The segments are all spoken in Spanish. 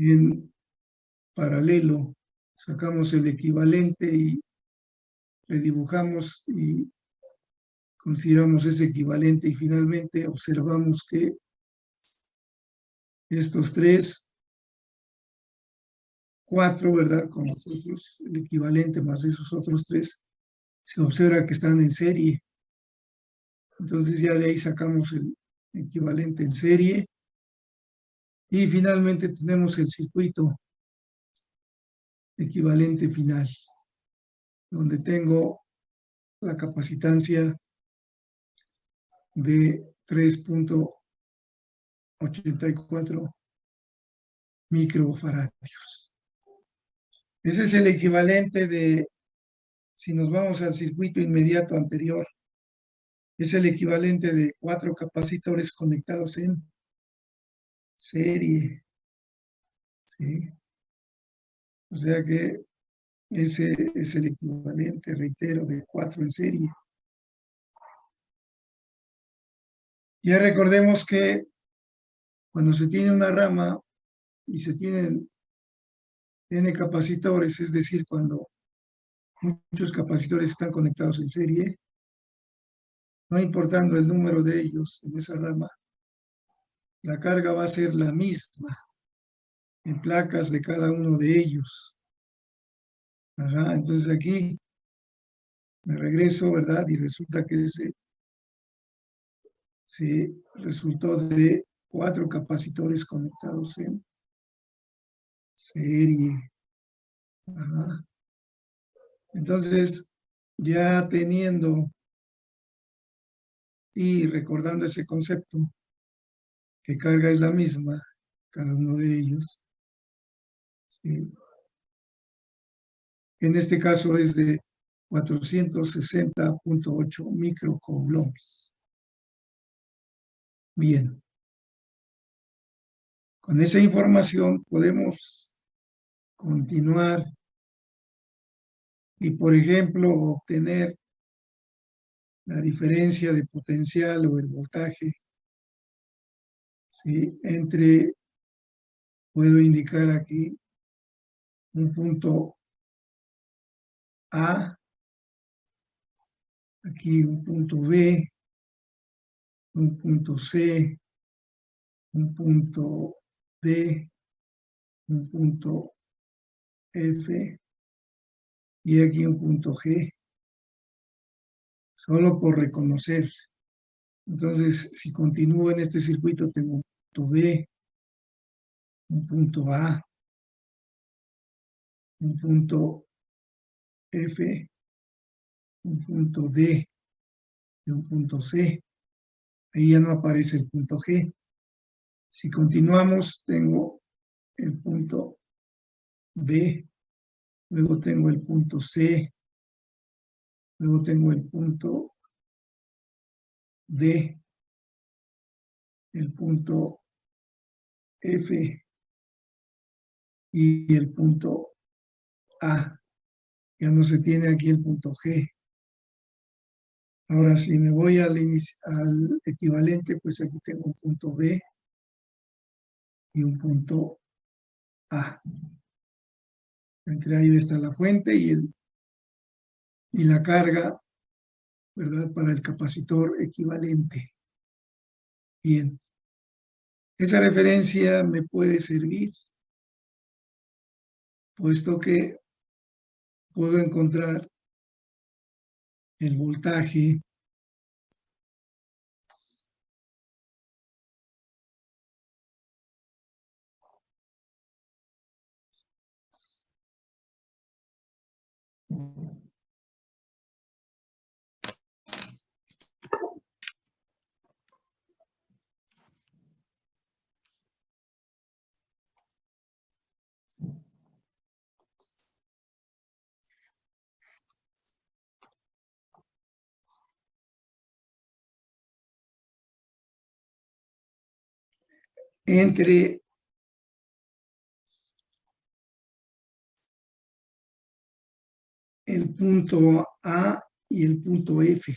En paralelo, sacamos el equivalente y redibujamos y consideramos ese equivalente y finalmente observamos que estos 4, ¿verdad? Con los otros, el equivalente más esos otros 3, se observa que están en serie. Entonces ya de ahí sacamos el equivalente en serie. Y finalmente tenemos el circuito equivalente final, donde tengo la capacitancia de 3.84 microfaradios. Ese es el equivalente de, si nos vamos al circuito inmediato anterior, es el equivalente de 4 capacitores conectados en serie. ¿Sí? O sea que ese es el equivalente, reitero, de 4 en serie. Ya recordemos que cuando se tiene una rama y se tiene capacitores, es decir, cuando muchos capacitores están conectados en serie, no importando el número de ellos en esa rama, la carga va a ser la misma en placas de cada uno de ellos. Ajá, entonces aquí me regreso, ¿verdad? Y resulta que se resultó de 4 capacitores conectados en serie. Ajá. Entonces, ya teniendo y recordando ese concepto, que carga es la misma, cada uno de ellos, ¿sí? En este caso es de 460.8 microcoulombs. Bien. Con esa información podemos continuar y, por ejemplo, obtener la diferencia de potencial o el voltaje, ¿sí? Entre, puedo indicar aquí, un punto A, aquí un punto B, un punto C, un punto D, un punto F y aquí un punto G, solo por reconocer. Entonces, si continúo en este circuito, tengo un punto B, un punto A, un punto F, un punto D y un punto C. Ahí ya no aparece el punto G. Si continuamos, tengo el punto B, luego tengo el punto C, luego tengo el punto D, el punto F y el punto A. Ya no se tiene aquí el punto G. Ahora, si me voy al equivalente, pues aquí tengo un punto B y un punto A. Entre ahí está la fuente y la carga, ¿verdad? Para el capacitor equivalente. Bien. Esa referencia me puede servir, puesto que puedo encontrar el voltaje entre el punto A y el punto F.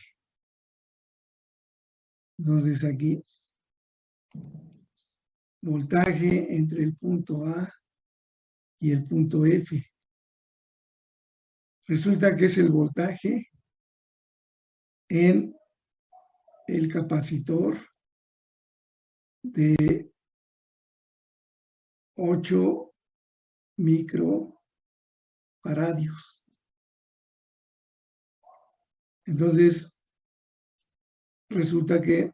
Entonces aquí, voltaje entre el punto A y el punto F. Resulta que es el voltaje en el capacitor de 8 microfaradios. Entonces, resulta que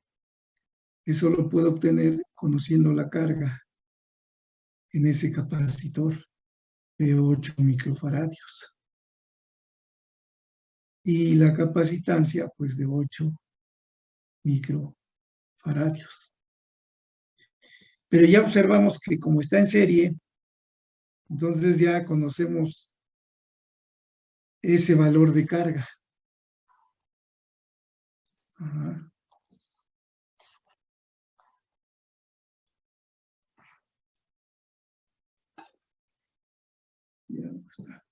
eso lo puedo obtener conociendo la carga en ese capacitor de 8 microfaradios. Y la capacitancia, pues, de 8 microfaradios. Pero ya observamos que como está en serie, entonces ya conocemos ese valor de carga. Ajá. Ya está.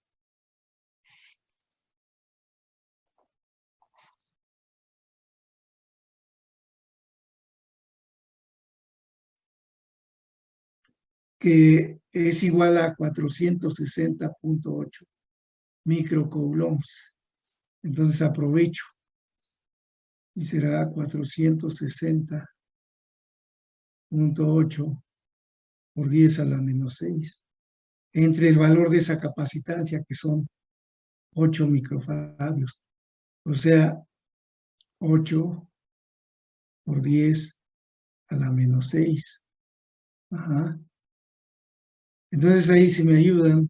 Que es igual a 460.8 microcoulombs. Entonces aprovecho y será 460.8 por 10 a la menos 6, entre el valor de esa capacitancia, que son 8 microfaradios. O sea, 8 por 10 a la menos 6. Ajá. Entonces ahí si me ayudan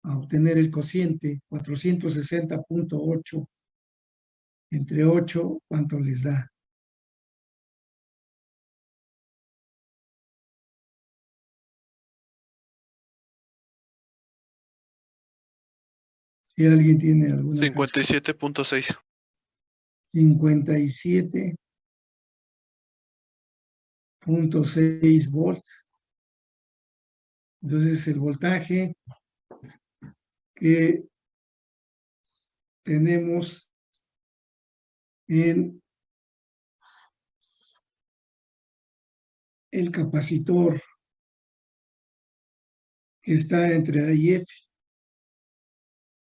a obtener el cociente, 460.8 entre 8, ¿cuánto les da? Si alguien tiene alguna 57.6. 57.6 volts. Entonces el voltaje que tenemos en el capacitor que está entre A y F.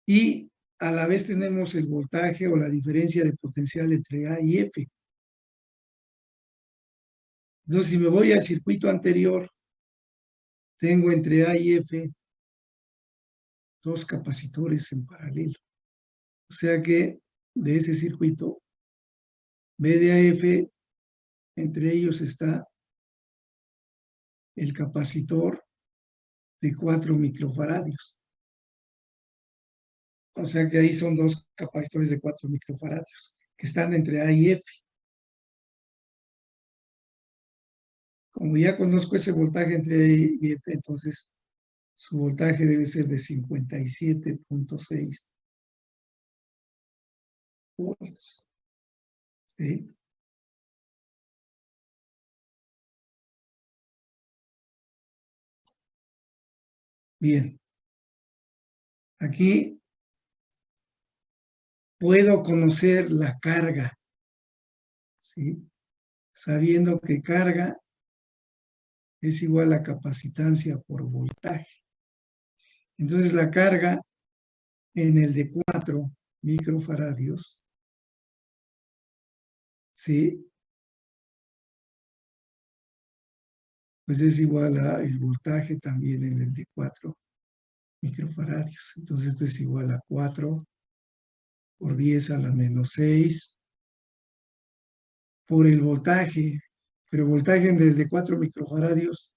Y a la vez tenemos el voltaje o la diferencia de potencial entre A y F. Entonces, si me voy al circuito anterior, tengo entre A y F dos capacitores en paralelo. O sea que de ese circuito, B de AF, entre ellos está el capacitor de 4 microfaradios. O sea que ahí son dos capacitores de 4 microfaradios que están entre A y F. Como ya conozco ese voltaje entre A y F, entonces su voltaje debe ser de 57.6 volts. ¿Sí? Bien. Aquí puedo conocer la carga, ¿sí? Sabiendo que carga es igual a capacitancia por voltaje. Entonces la carga en el de 4 microfaradios, ¿sí? Pues es igual a el voltaje también en el de 4 microfaradios. Entonces esto es igual a 4 por 10 a la menos 6 por el voltaje, pero voltaje en el de 4 microfaradios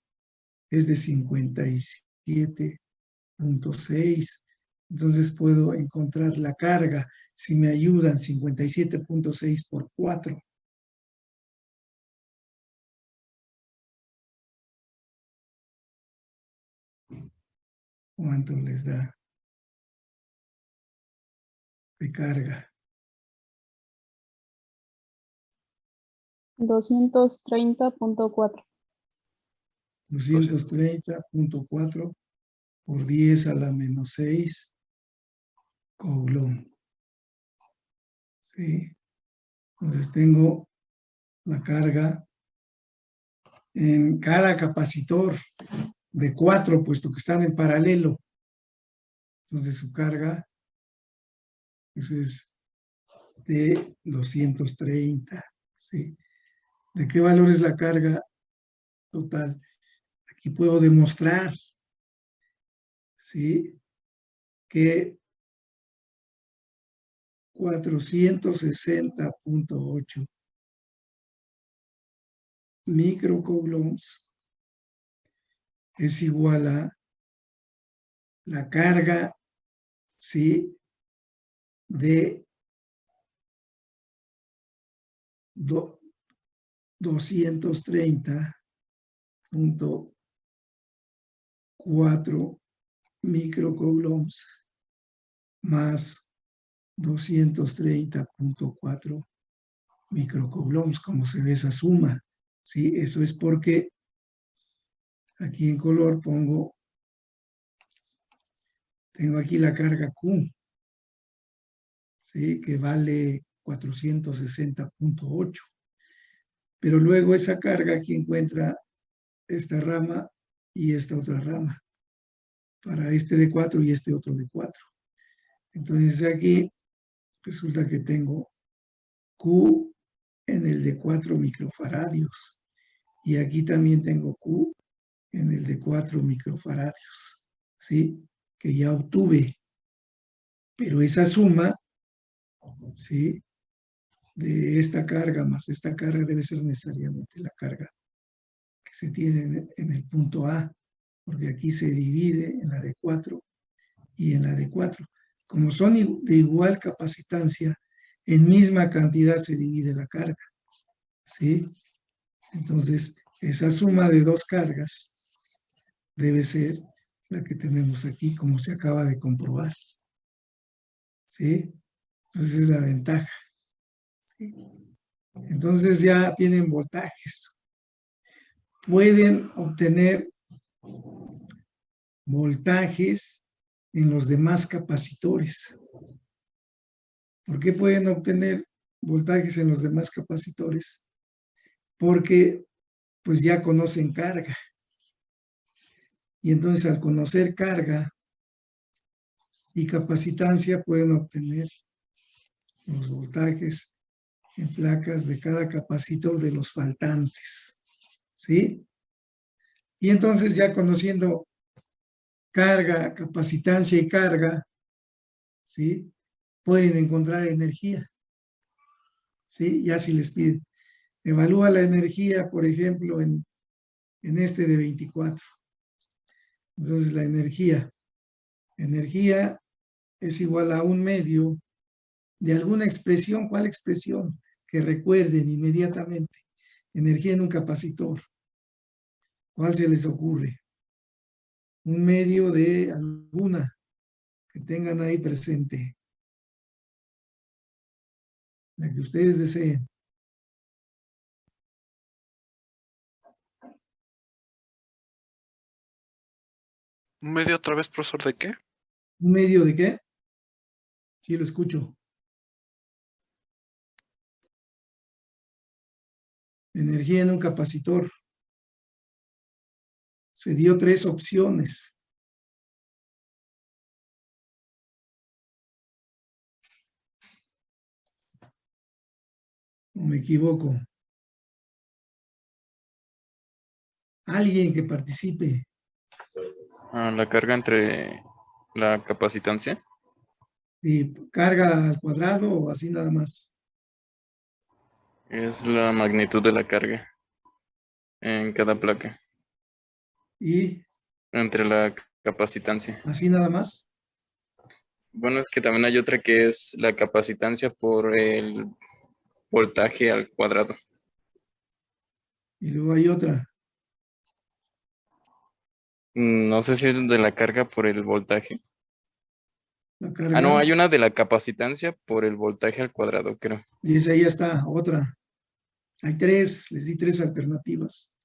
es de 57.6. Entonces puedo encontrar la carga, si me ayudan, 57.6 por 4. ¿Cuánto les da de carga? 230.4. 230.4 por 10 a la menos 6 coulomb. ¿Sí? Entonces tengo la carga en cada capacitor de 4, puesto que están en paralelo. Entonces su carga, eso es de 230, ¿sí? ¿De qué valor es la carga total? Aquí puedo demostrar, ¿sí?, que 460.8 microcoulombs es igual a la carga, ¿sí?, de 230.4 microcoulombs más 230.4 microcoulombs, como se ve esa suma, ¿sí? Eso es porque aquí en color tengo aquí la carga Q, ¿sí?, que vale 460.8. Pero luego esa carga aquí encuentra esta rama y esta otra rama, para este de 4 y este otro de 4. Entonces aquí resulta que tengo Q en el de 4 microfaradios y aquí también tengo Q en el de 4 microfaradios, ¿sí?, que ya obtuve. Pero esa suma, ¿sí?, de esta carga más esta carga debe ser necesariamente la carga que se tiene en el punto A, porque aquí se divide en la de 4 y en la de 4. Como son de igual capacitancia, en misma cantidad se divide la carga, ¿sí? Entonces, esa suma de dos cargas debe ser la que tenemos aquí, como se acaba de comprobar, ¿sí? Entonces, es la ventaja, ¿sí? Entonces, ya tienen voltajes. Pueden obtener voltajes en los demás capacitores. ¿Por qué pueden obtener voltajes en los demás capacitores? Porque pues ya conocen carga. Y entonces al conocer carga y capacitancia pueden obtener los voltajes en placas de cada capacitor de los faltantes, ¿sí? Y entonces ya conociendo carga, capacitancia y carga, ¿sí?, pueden encontrar energía, ¿sí? Ya si les piden, evalúa la energía, por ejemplo, en este de 24. Entonces la energía es igual a un medio de alguna expresión. ¿Cuál expresión? Que recuerden inmediatamente. Energía en un capacitor. ¿Cuál se les ocurre? Un medio de alguna que tengan ahí presente. La que ustedes deseen. ¿Un medio otra vez, profesor, de qué? ¿Un medio de qué? Sí, lo escucho. Energía en un capacitor. Se dio 3 opciones. ¿O me equivoco? Alguien que participe. La carga entre la capacitancia. ¿Y carga al cuadrado o así nada más? Es la magnitud de la carga en cada placa. ¿Y Entre la capacitancia. así nada más? Bueno, es que también hay otra que es la capacitancia por el voltaje al cuadrado. Y luego hay otra. No sé si es de la carga por el voltaje. La No, carga. hay una de la capacitancia por el voltaje al cuadrado, creo. Y esa ya está, otra. Hay 3, les di 3 alternativas.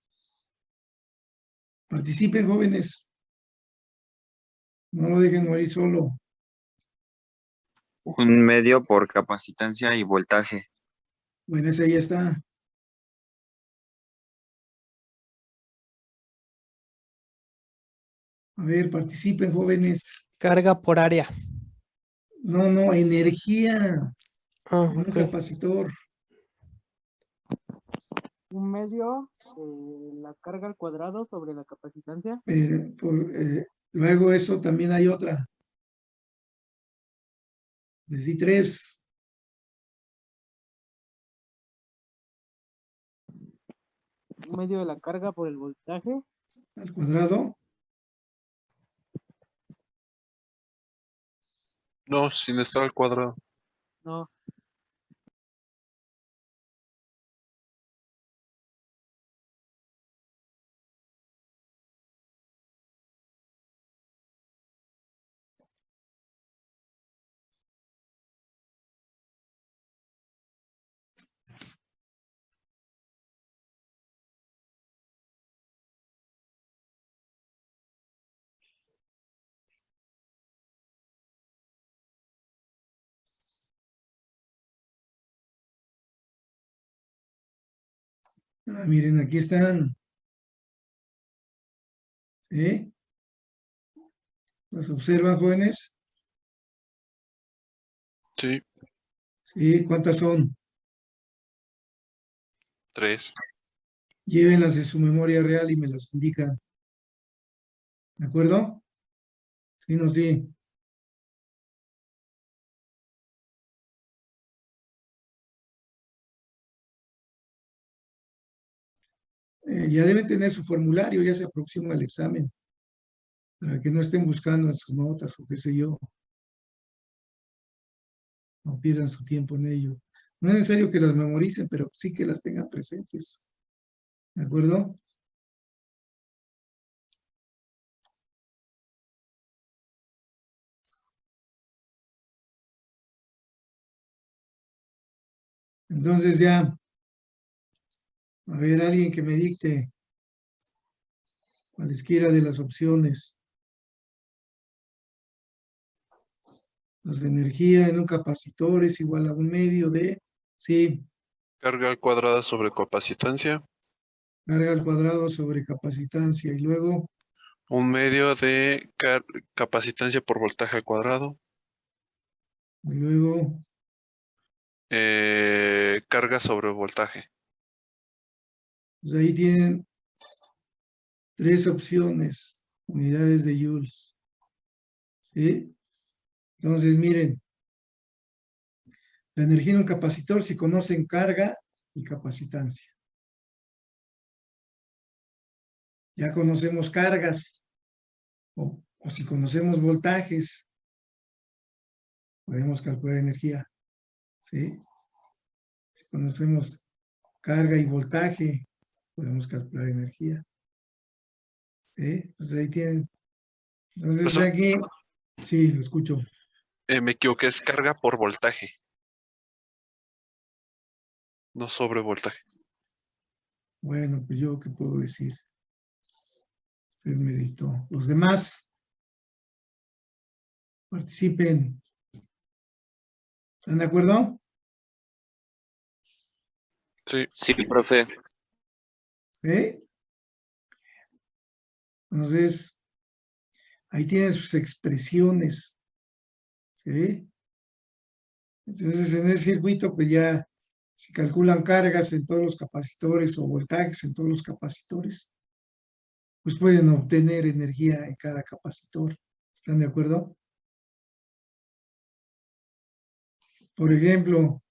Participen, jóvenes. No lo dejen morir solo. Un medio por capacitancia y voltaje. Bueno, esa ya está. A ver, participen, jóvenes. Carga por área. No, energía Ah, en un ok. capacitor. Un medio, la carga al cuadrado sobre la capacitancia. Luego eso también hay otra. Les di 3. Un medio de la carga por el voltaje. Al cuadrado. No, sin estar al cuadrado. No. Ah, miren, aquí están. ¿Sí? ¿Las observan, jóvenes? Sí, Sí, ¿cuántas son? 3. Llévenlas de su memoria real y me las indican. ¿De acuerdo? Sí, no, sí. Ya deben tener su formulario, ya se aproxima el examen, para que no estén buscando en sus notas o qué sé yo. No pierdan su tiempo en ello. No es necesario que las memoricen, pero sí que las tengan presentes. ¿De acuerdo? Entonces ya, a ver, alguien que me dicte cualesquiera de las opciones. Pues la energía en un capacitor es igual a un medio de, sí, Carga al cuadrado sobre capacitancia. carga al cuadrado sobre capacitancia. Y luego, Un medio de capacitancia por voltaje al cuadrado. y luego, Carga sobre voltaje. pues ahí tienen 3 opciones, unidades de joules. ¿Sí? Entonces, miren, la energía en un capacitor, si conocen carga y capacitancia. Ya conocemos cargas, o si conocemos voltajes, podemos calcular energía. ¿Sí? Si conocemos carga y voltaje, podemos calcular energía. ¿Sí? Entonces ahí tienen. Entonces Profesor, aquí, sí, lo escucho. me equivoqué, es carga por voltaje. No sobre voltaje. Bueno, pues yo, ¿qué puedo decir? Usted me dictó. Los demás, participen. ¿Están de acuerdo? Sí. Sí, profe. ¿Sí? Entonces, ahí tienen sus expresiones. ¿Sí? Entonces, en ese circuito, pues ya se calculan cargas en todos los capacitores o voltajes en todos los capacitores, pues pueden obtener energía en cada capacitor. ¿Están de acuerdo? Por ejemplo,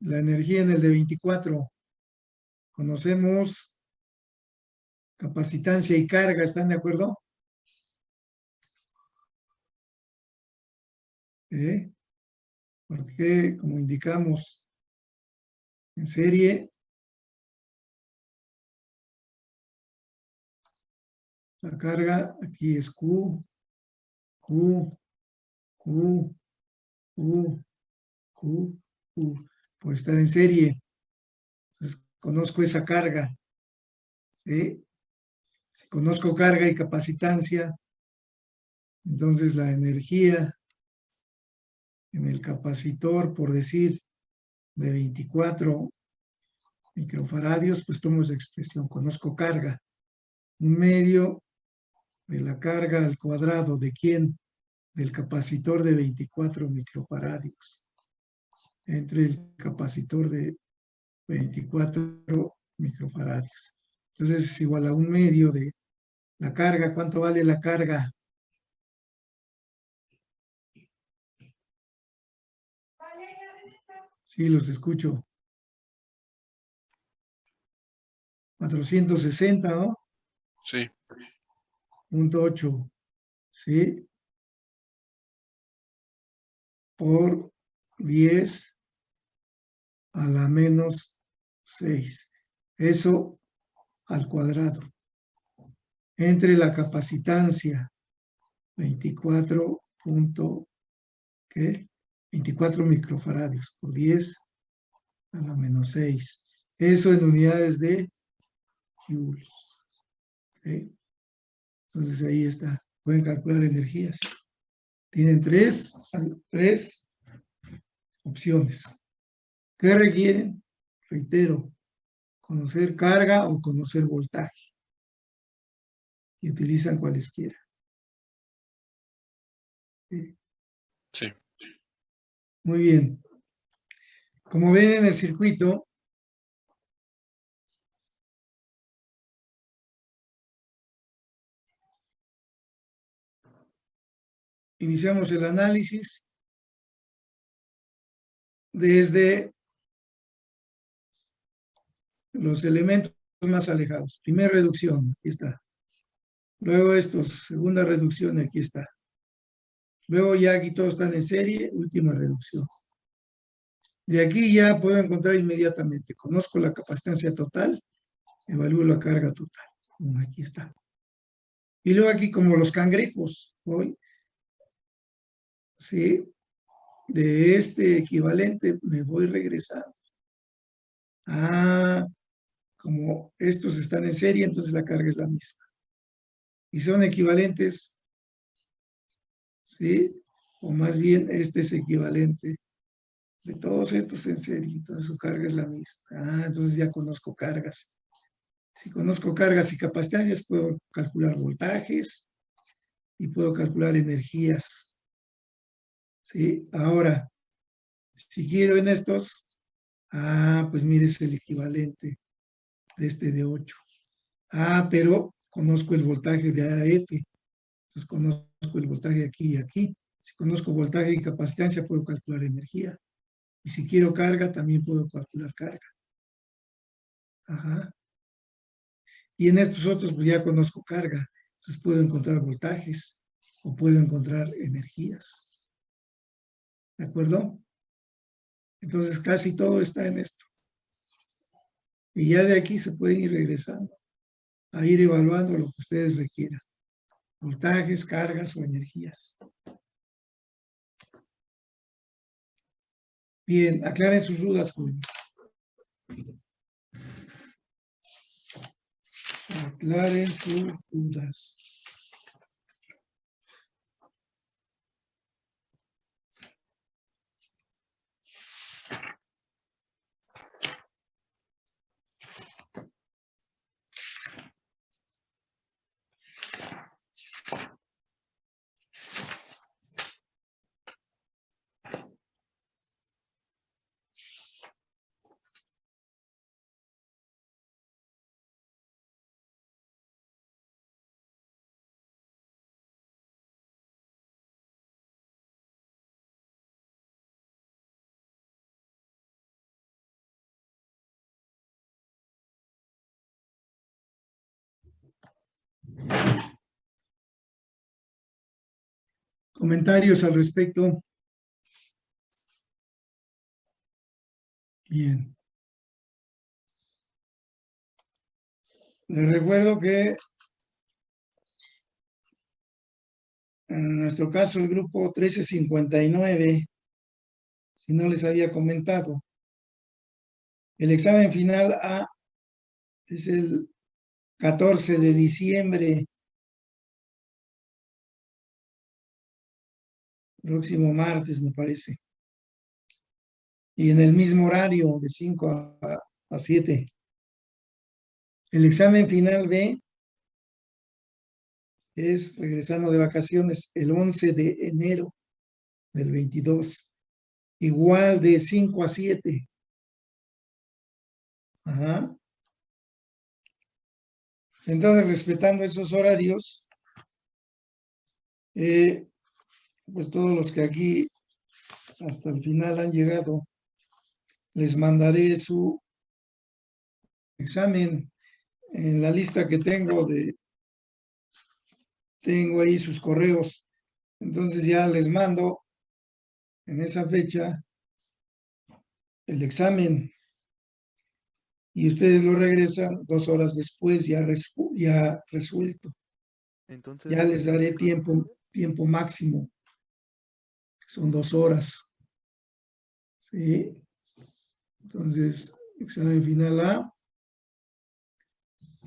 la energía en el de 24. Conocemos capacitancia y carga, ¿están de acuerdo? Porque, como indicamos en serie, la carga aquí es Q, Q, Q, Q, Q, Q, por estar en serie. Entonces, conozco esa carga. ¿Sí? Si conozco carga y capacitancia, entonces la energía en el capacitor, por decir, de 24 microfaradios, pues tomo esa expresión, conozco carga. Un medio de la carga al cuadrado. ¿De quién? Del capacitor de 24 microfaradios. Entre el capacitor de 24 microfaradios. Entonces es igual a 1/2 de la carga. ¿Cuánto vale la carga? Sí, los escucho. 460, ¿no? Sí. 0.8, ¿sí? Por 10 a la menos 6. Eso al cuadrado. Entre la capacitancia 24 microfaradios por 10 a la menos 6. Eso en unidades de joules. ¿Sí? Entonces ahí está. Pueden calcular energías. Tienen tres opciones. ¿Qué requieren? Reitero, conocer carga o conocer voltaje. Y utilizan cualesquiera. ¿Sí? Sí. Muy bien. Como ven en el circuito, iniciamos el análisis desde los elementos más alejados. Primera reducción, aquí está. Luego estos, segunda reducción, aquí está. Luego ya aquí todos están en serie, última reducción. De aquí ya puedo encontrar inmediatamente. Conozco la capacitancia total, evalúo la carga total. Aquí está. Y luego aquí como los cangrejos, voy, ¿sí? De este equivalente me voy regresando. Como estos están en serie, entonces la carga es la misma. Y son equivalentes, ¿sí? O más bien este es equivalente de todos estos en serie, entonces su carga es la misma. Entonces ya conozco cargas. Si conozco cargas y capacitancias, puedo calcular voltajes y puedo calcular energías. ¿Sí? Ahora, si quiero en estos, pues mire, es el equivalente de este de 8. Pero conozco el voltaje de AF. Entonces conozco el voltaje aquí y aquí. Si conozco voltaje y capacitancia, puedo calcular energía. Y si quiero carga, también puedo calcular carga. Y en estos otros, pues ya conozco carga. Entonces puedo encontrar voltajes o puedo encontrar energías. ¿De acuerdo? Entonces casi todo está en esto. Y ya de aquí se pueden ir regresando a ir evaluando lo que ustedes requieran. Voltajes, cargas o energías. Bien, aclaren sus dudas, jóvenes. Aclaren sus dudas. ¿Comentarios al respecto? Bien. Les recuerdo que en nuestro caso el grupo 1359, si no les había comentado, el examen final es el 14 de diciembre, próximo martes me parece, y en el mismo horario de 5 a 7. El examen final B es regresando de vacaciones el 11 de enero del 22. Igual de 5 a 7. Ajá. Entonces, respetando esos horarios, pues todos los que aquí hasta el final han llegado, les mandaré su examen en la lista que tengo ahí sus correos. Entonces ya les mando en esa fecha el examen y ustedes lo regresan 2 horas después ya resuelto. Entonces, Ya les daré ¿qué es? tiempo máximo, que son 2 horas. ¿Sí? Entonces, examen final A,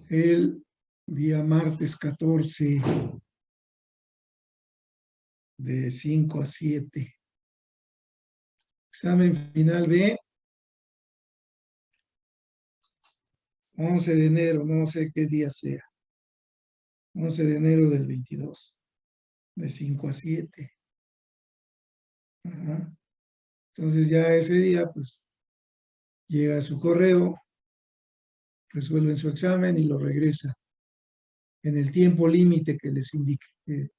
el día martes 14 de 5 a 7. Examen final B, 11 de enero, no sé qué día sea. 11 de enero del 22, de 5 a 7. Ajá. Entonces ya ese día, pues, llega a su correo, resuelven su examen y lo regresa en el tiempo límite que les indique, que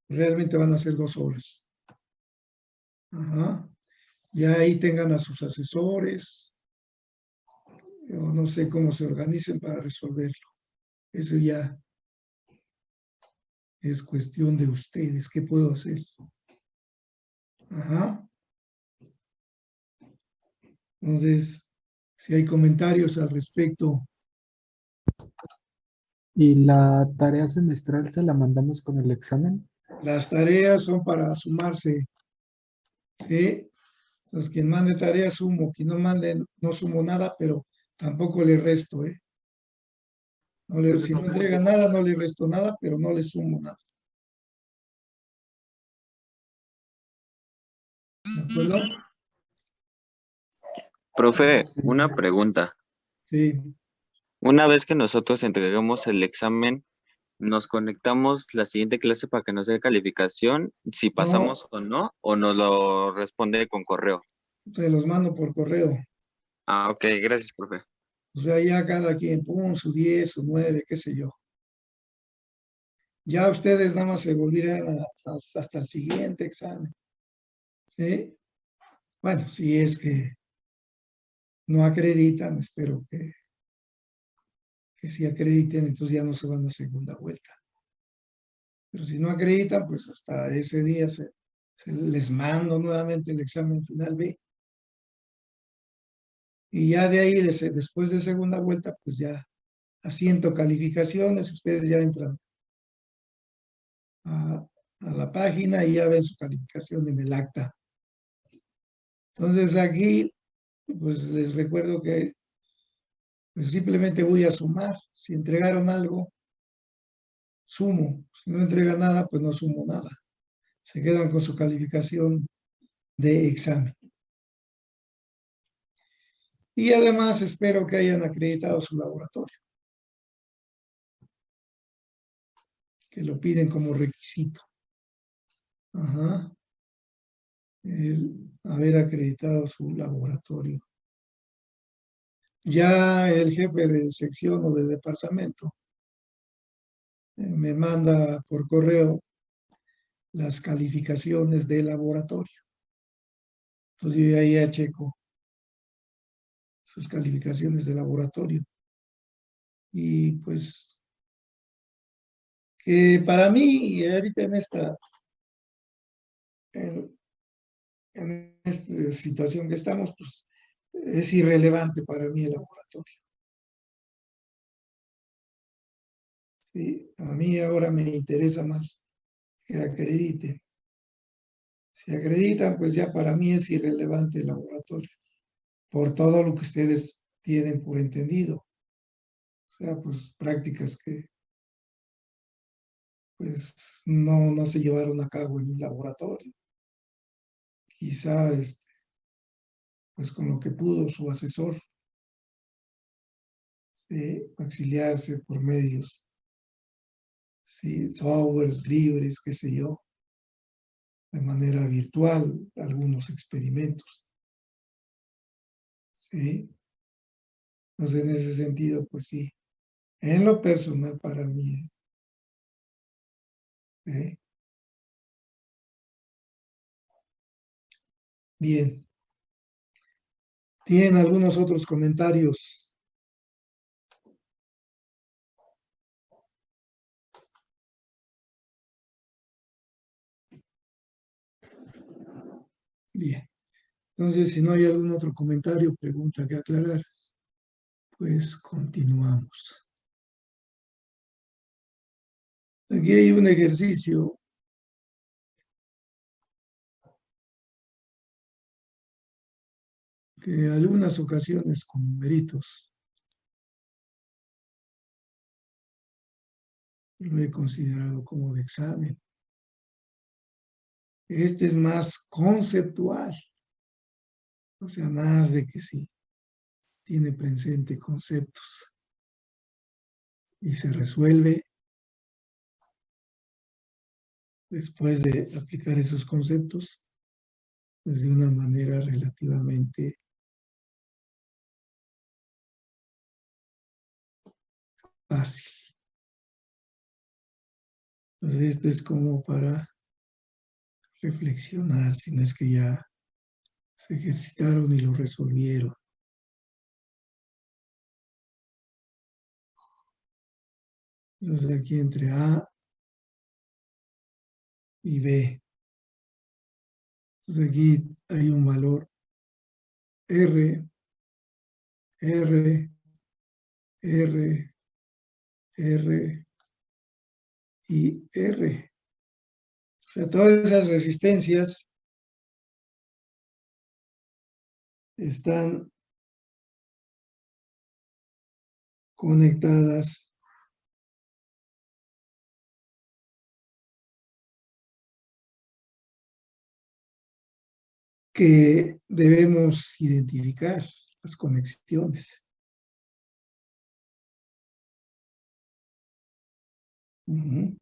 realmente van a ser 2 horas. Ajá. Ya ahí tengan a sus asesores, o no sé cómo se organicen para resolverlo. Eso ya es cuestión de ustedes. ¿Qué puedo hacer? Ajá. Entonces, si hay comentarios al respecto. ¿Y la tarea semestral se la mandamos con el examen? Las tareas son para sumarse. ¿Sí? Entonces, quien mande tareas sumo, quien no mande no sumo nada, pero tampoco le resto. Si no entrega nada, no le resto nada, pero no le sumo nada. ¿De acuerdo? Profe, una pregunta. Sí. Una vez que nosotros entreguemos el examen, ¿nos conectamos la siguiente clase para que nos dé calificación, si pasamos o nos lo responde con correo? Se los mando por correo. Ah, ok, gracias, profe. O sea, ya cada quien, pum, su 10, su 9, qué sé yo. Ya ustedes nada más se volverán hasta el siguiente examen. ¿Sí? Bueno, si es que no acreditan, espero que si acrediten, entonces ya no se van a segunda vuelta. Pero si no acreditan, pues hasta ese día se les mando nuevamente el examen final B. Y ya de ahí, después de segunda vuelta, pues ya asiento calificaciones, ustedes ya entran a la página y ya ven su calificación en el acta. Entonces aquí, pues les recuerdo que pues simplemente voy a sumar. Si entregaron algo, sumo. Si no entregan nada, pues no sumo nada. Se quedan con su calificación de examen. Y además espero que hayan acreditado su laboratorio, que lo piden como requisito. Ajá. El haber acreditado su laboratorio. Ya el jefe de sección o de departamento me manda por correo las calificaciones del laboratorio. Entonces yo ya checo sus calificaciones de laboratorio. Y pues que para mí, ahorita en esta situación que estamos, pues es irrelevante para mí el laboratorio. Sí, a mí ahora me interesa más que acrediten. Si acreditan, pues ya para mí es irrelevante el laboratorio, por todo lo que ustedes tienen por entendido. O sea, pues prácticas que pues no se llevaron a cabo en un laboratorio. Quizá, pues con lo que pudo su asesor, auxiliarse por medios ¿sí? Softwares libres, qué sé yo, de manera virtual, algunos experimentos. ¿Sí? Entonces, en ese sentido, pues sí, en lo personal para mí. ¿Eh? Bien. ¿Tienen algunos otros comentarios? Bien. Entonces, si no hay algún otro comentario, pregunta que aclarar, pues continuamos. Aquí hay un ejercicio que en algunas ocasiones con numeritos lo he considerado como de examen. Este es más conceptual, o sea, más de que sí, tiene presente conceptos y se resuelve después de aplicar esos conceptos, pues de una manera relativamente fácil. Entonces esto es como para reflexionar, si no es que ya se ejercitaron y lo resolvieron. Entonces aquí entre A y B. Entonces aquí hay un valor R, R, R, R y R. O sea, todas esas resistencias están conectadas que debemos identificar las conexiones. Ujú.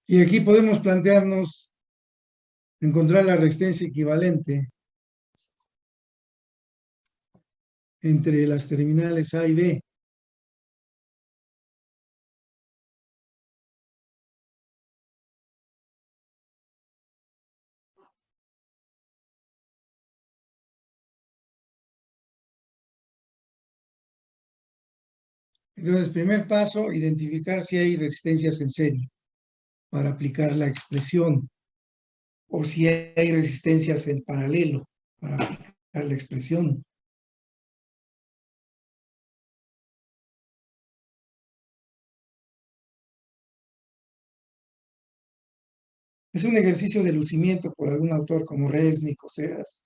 Y aquí podemos plantearnos encontrar la resistencia equivalente entre las terminales A y B. Entonces, primer paso, identificar si hay resistencias en serie para aplicar la expresión, o si hay resistencias en paralelo para aplicar la expresión. Es un ejercicio de lucimiento por algún autor como Resnick o Sears.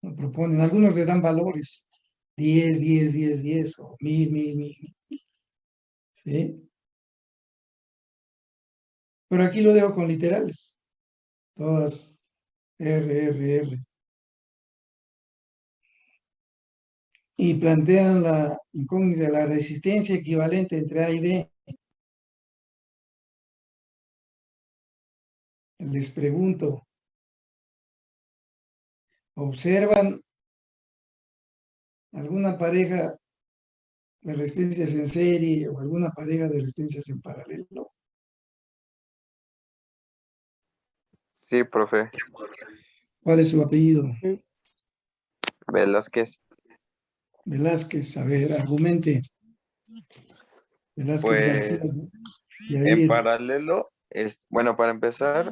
Lo proponen. Algunos le dan valores. 10, 10, 10, 10 o 1000, 1000, 1000. ¿Sí? Pero aquí lo dejo con literales. Todas R, R, R. Y plantean la incógnita, la resistencia equivalente entre A y B. Les pregunto, ¿observan alguna pareja de resistencias en serie o alguna pareja de resistencias en paralelo? Sí, profe. ¿Cuál es su apellido? Velázquez. Velázquez, a ver, argumente. Velázquez García. Pues en Yair. paralelo, bueno, para empezar,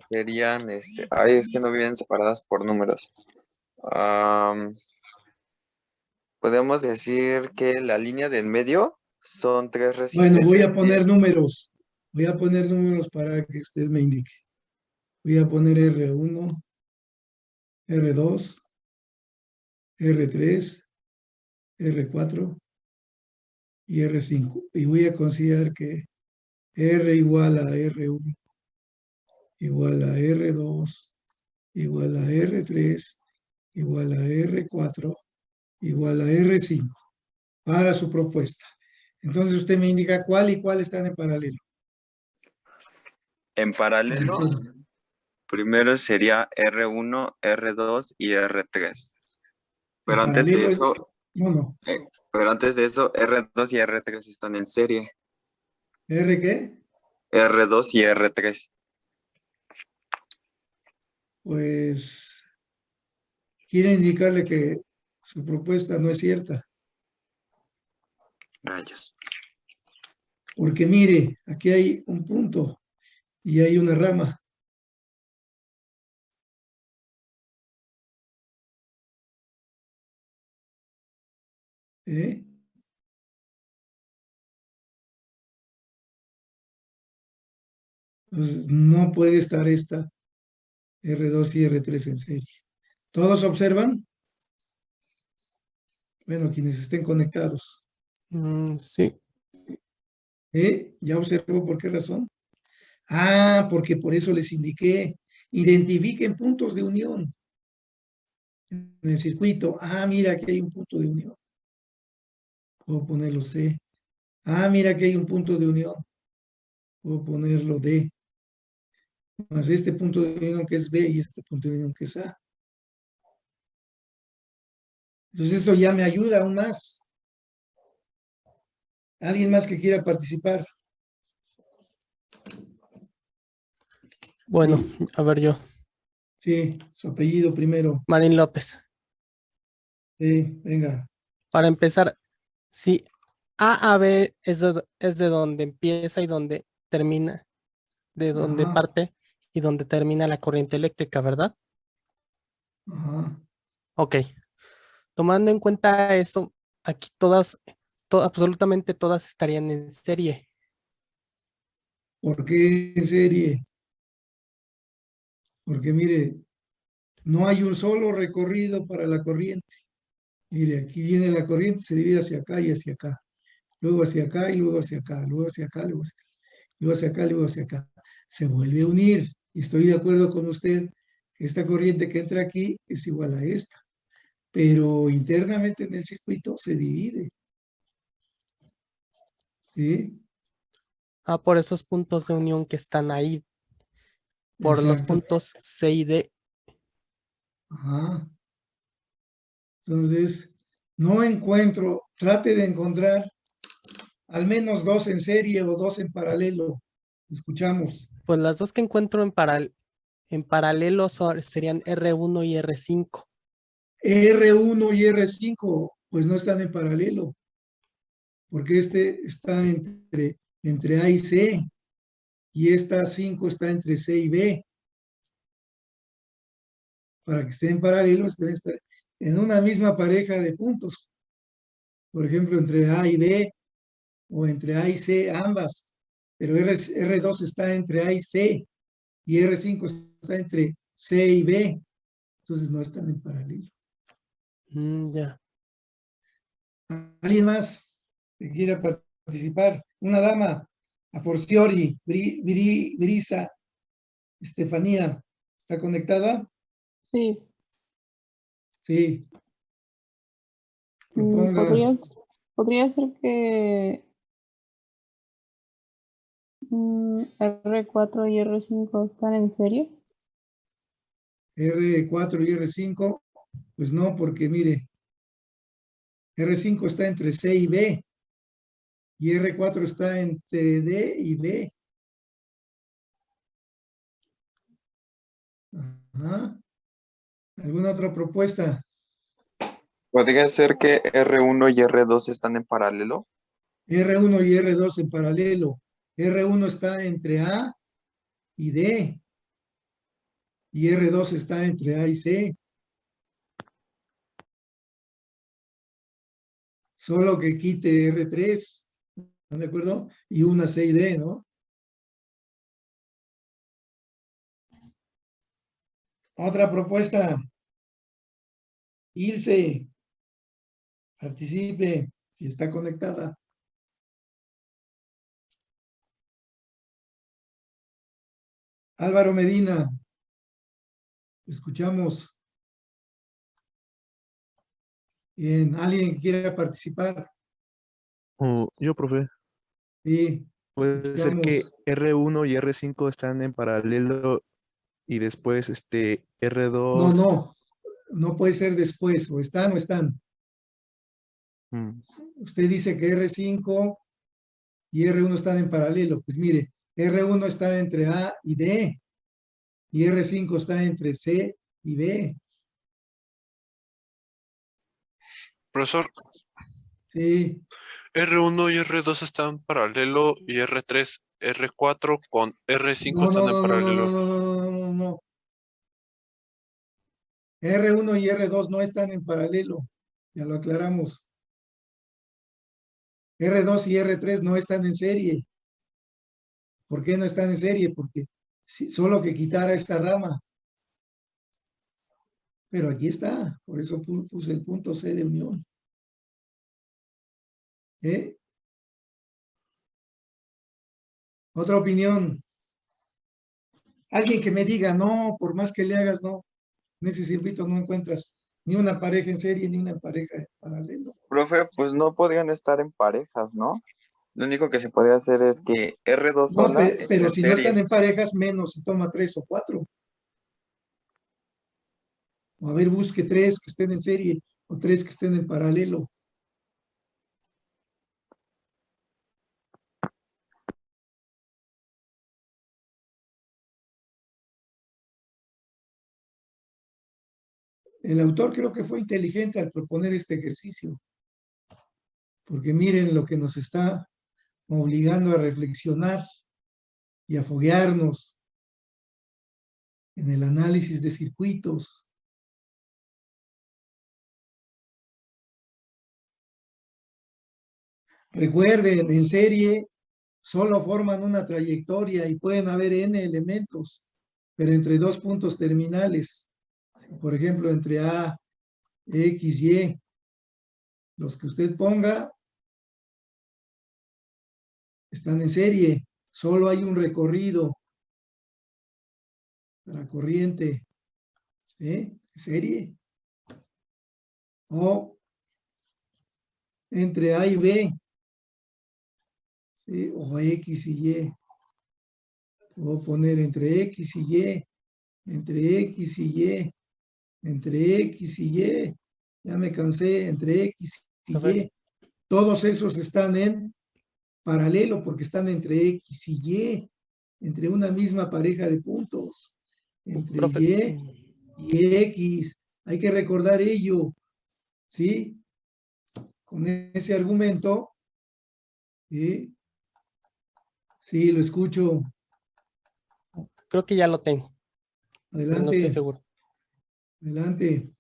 serían, ay, es que no vienen separadas por números. Podemos decir que la línea del medio son tres Bueno, voy a resistencias. poner números. Voy a poner números para que usted me indique. Voy a poner R1, R2, R3, R4 y R5. Y voy a considerar que R igual a R1, igual a R2, igual a R3, igual a R4, igual a R5, para su propuesta. Entonces usted me indica cuál y cuál están en paralelo. En paralelo, primero sería R1, R2 y R3. Pero En antes de paralelo, eso, no. pero antes de eso, R2 y R3 están en serie. ¿R qué? R2 y R3. Pues quiere indicarle que su propuesta no es cierta. Rayos. Porque mire, aquí hay un punto y hay una rama. ¿Eh? Entonces, no puede estar esta R2 y R3 en serie. ¿Todos observan? Bueno, quienes estén conectados. Sí. ¿Ya observó por qué razón? Ah, porque por eso les indiqué. Identifiquen puntos de unión en el circuito. Ah, mira, aquí hay un punto de unión. Puedo ponerlo C. Ah, mira, aquí hay un punto de unión. Puedo ponerlo D. Más este punto de unión que es B y este punto de unión que es A. Entonces esto ya me ayuda aún más. ¿Alguien más que quiera participar? Bueno, Sí, a ver yo. sí, su apellido primero. Marín López. Sí, venga. Para empezar, si A a B es de donde empieza y donde termina, de donde Ajá, parte y donde termina la corriente eléctrica, ¿verdad? ajá. Ok. Tomando en cuenta eso, aquí absolutamente todas estarían en serie. ¿Por qué en serie? Porque mire, no hay un solo recorrido para la corriente. Mire, aquí viene la corriente, se divide hacia acá y hacia acá. Luego hacia acá y luego hacia acá. Luego hacia acá, luego hacia acá. Luego hacia acá, luego hacia acá. Se vuelve a unir. Y estoy de acuerdo con usted que esta corriente que entra aquí es igual a esta. Pero internamente en el circuito se divide. ¿Sí? Ah, por esos puntos de unión que están ahí, por los Exacto. puntos C y D. Ajá. Entonces, no encuentro, trate de encontrar al menos dos en serie o dos en paralelo. Escuchamos. Pues las dos que encuentro en paralelo serían R1 y R5. R1 y R5, pues no están en paralelo, porque este está entre A y C, y esta 5 está entre C y B. Para que estén en paralelo, deben estar en una misma pareja de puntos. Por ejemplo, entre A y B, o entre A y C, ambas. Pero R2 está entre A y C, y R5 está entre C y B. Entonces no están en paralelo. Ya. ¿Alguien más que quiera participar? Una dama, a forciori, Brisa, Estefanía, ¿está conectada? Sí. Sí. Proponga Podría ser que R4 y R5 están en serie. R4 y R5. Pues no, porque mire, R5 está entre C y B, y R4 está entre D y B. Ajá. ¿Alguna otra propuesta? ¿Podría ser que R1 y R2 están en paralelo? R1 y R2 en paralelo. R1 está entre A y D, y R2 está entre A y C. Solo que quite R3, ¿no de acuerdo? Y una C y D, ¿no? Otra propuesta. Ilse, participe, si está conectada. Álvaro Medina. Escuchamos. Bien, ¿alguien que quiera participar? Yo, profe, Sí, puede ser que escuchamos. R1 y R5 están en paralelo y después No, R2. no puede ser después, o están o están. mm, Usted dice que R5 y R1 están en paralelo. Pues mire, R1 está entre A y D y R5 está entre C y B. Profesor, Sí, R1 y R2 están en paralelo y R3, R4 con R5 no, están no, en no, no, no, paralelo. no, no, no, no, no. R1 y R2 no están en paralelo, ya lo aclaramos. R2 y R3 no están en serie. ¿Por qué no están en serie? Porque solo que quitara esta rama. Pero aquí está, por eso puse el punto C de unión. ¿Eh? Otra opinión. Alguien que me diga, no, por más que le hagas, no. En ese circuito no encuentras ni una pareja en serie ni una pareja en paralelo. Profe, pues no podrían estar en parejas, ¿no? Lo único que se puede hacer es que R2 No, sola esté pero en si no están serie. en parejas, menos si toma 3 o 4. O a ver, busque 3 que estén en serie o 3 que estén en paralelo. El autor creo que fue inteligente al proponer este ejercicio, porque miren lo que nos está obligando a reflexionar y a foguearnos en el análisis de circuitos. Recuerden, en serie solo forman una trayectoria y pueden haber n elementos, pero entre dos puntos terminales. Por ejemplo, entre A, X, Y, los que usted ponga están en serie. Solo hay un recorrido para corriente. Serie. O entre A y B. ¿Sí? O X y Y. Voy a poner entre X y Y. Entre X y Y. Entre X y Y. Ya me cansé. Entre X y Y. Todos esos están en paralelo porque están entre X y Y. Entre una misma pareja de puntos. Entre Profe, Y X. Hay que recordar ello. ¿Sí? Con ese argumento. ¿Sí? Sí, lo escucho. creo que ya lo tengo, pero no estoy Adelante. seguro. Adelante.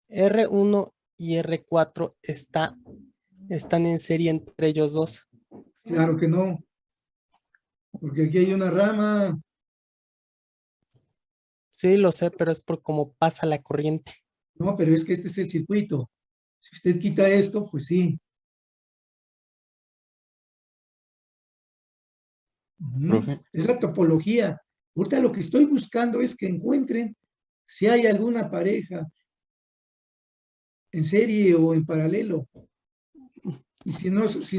R1 y R4 están en serie entre ellos dos. Claro que no. Porque aquí hay una rama. Sí, lo sé, pero es por cómo pasa la corriente. No, pero es que este es el circuito. Si usted quita esto, pues sí. Profe. Es la topología. Ahorita lo que estoy buscando es que encuentren si hay alguna pareja en serie o en paralelo. Y si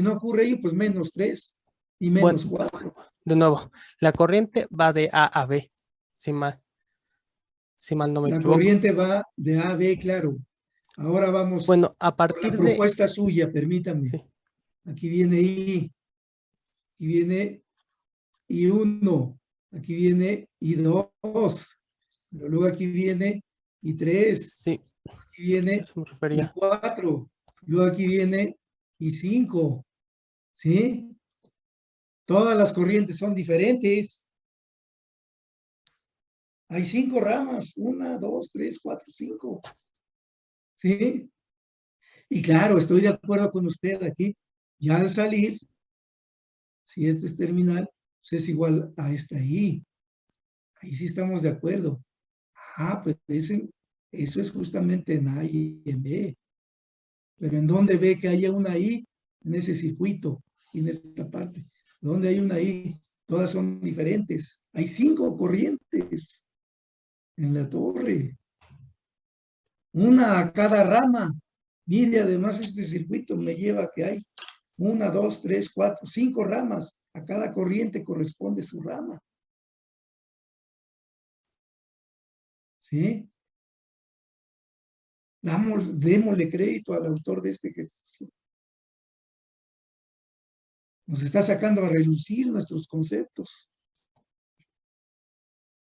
no ocurre ello, pues menos 3 y menos Bueno, 4. de nuevo, la corriente va de A a B, si mal no me La equivoco. corriente va de A a B, claro. Ahora vamos Bueno, a con la partir de... propuesta suya, permítame. Sí, Aquí viene I, aquí viene I1, aquí viene I2, pero luego aquí viene I3, sí, aquí viene eso me refería. I4, luego aquí viene I5, ¿sí? Todas las corrientes son diferentes. Hay 5 ramas, 1, 2, 3, 4, 5, ¿sí? Y claro, estoy de acuerdo con usted aquí, ya al salir, si este es terminal, pues es igual a esta I. Ahí sí estamos de acuerdo. Ah, pues eso es justamente en A y en B. Pero ¿en dónde ve que haya una I? En ese circuito, en esta parte. ¿Dónde hay una I? Todas son diferentes. Hay 5 corrientes en la torre. Una a cada rama. Mire, además este circuito me lleva a que hay 1, 2, 3, 4, 5 ramas. A cada corriente corresponde su rama. ¿Sí? Démosle crédito al autor de este ejercicio. Nos está sacando a relucir nuestros conceptos.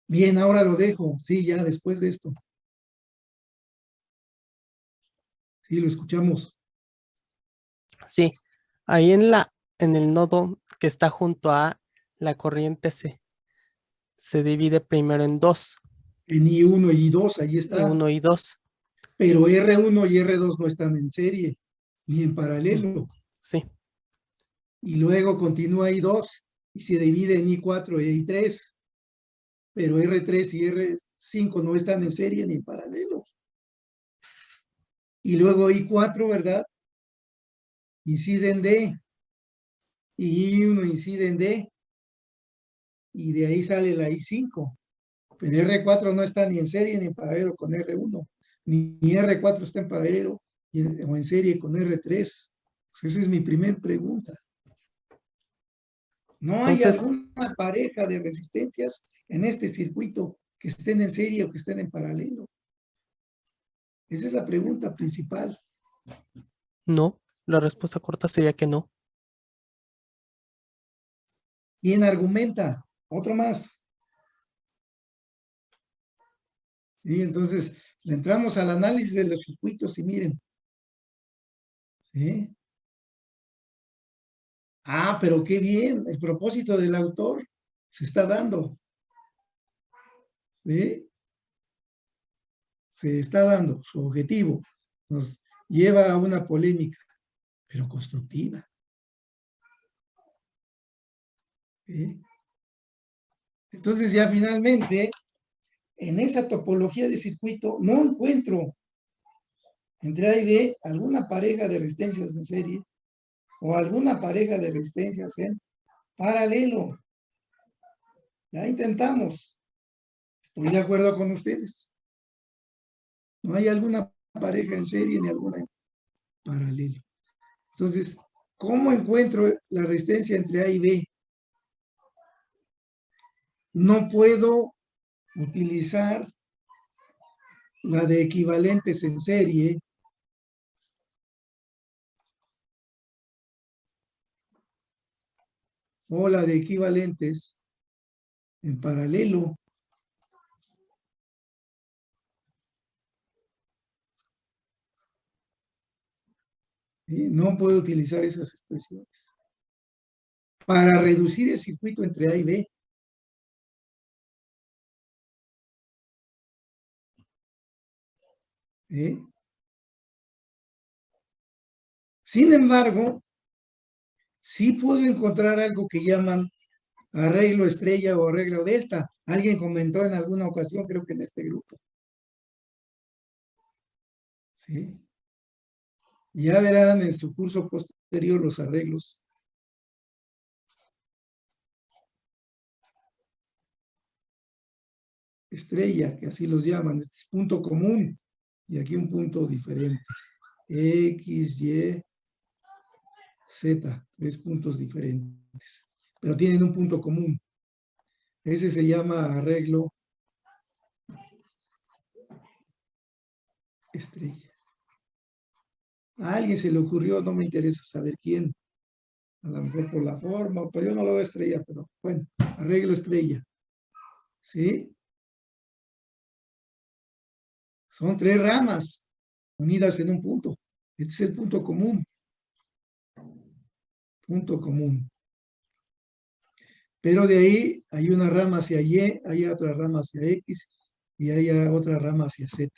Bien, ahora lo dejo. Sí, ya después de esto. Sí, lo escuchamos. Sí, ahí en el nodo que está junto a la corriente se divide primero en 2, En I1 y I2, ahí está. 1 y 2. Pero R1 y R2 no están en serie, ni en paralelo. Sí, Y luego continúa I2 y se divide en I4 y I3. Pero R3 y R5 no están en serie ni en paralelo. Y luego I4, ¿verdad? Incide en D. Y I1 incide en D. Y de ahí sale la I5. Pero R4 no está ni en serie ni en paralelo con R1. Ni R4 está en paralelo o en serie con R3. Pues esa es mi primera pregunta. ¿No hay Entonces- alguna pareja de resistencias en este circuito que estén en serie o que estén en paralelo? Esa es la pregunta principal. no. La respuesta corta sería que no. ¿Quién argumenta? Otro más. Y entonces le entramos al análisis de los circuitos y miren. ¿Sí? Ah, pero qué bien, el propósito del autor se está dando. ¿Sí? Se está dando, su objetivo nos lleva a una polémica, pero constructiva. ¿Sí? Entonces ya finalmente, en esa topología de circuito, no encuentro entre A y B alguna pareja de resistencias en serie o alguna pareja de resistencias en paralelo. Ya intentamos. Estoy de acuerdo con ustedes. No hay alguna pareja en serie ni alguna en paralelo. Entonces, ¿cómo encuentro la resistencia entre A y B? No puedo utilizar la de equivalentes en serie o la de equivalentes en paralelo. ¿Sí? No puedo utilizar esas expresiones para reducir el circuito entre A y B. ¿Sí? Sin embargo, sí puedo encontrar algo que llaman arreglo estrella o arreglo delta. Alguien comentó en alguna ocasión, creo que en este grupo. ¿Sí? Ya verán en su curso posterior los arreglos. Estrella, que así los llaman. Este es punto común. Y aquí un punto diferente. X, Y, Z. 3 puntos diferentes. Pero tienen un punto común. Ese se llama arreglo estrella. A alguien se le ocurrió, no me interesa saber quién. A lo mejor por la forma, pero yo no lo veo estrella, pero bueno, arreglo estrella. ¿Sí? Son 3 ramas unidas en un punto. Este es el punto común. Punto común. Pero de ahí hay una rama hacia Y, hay otra rama hacia X y hay otra rama hacia Z.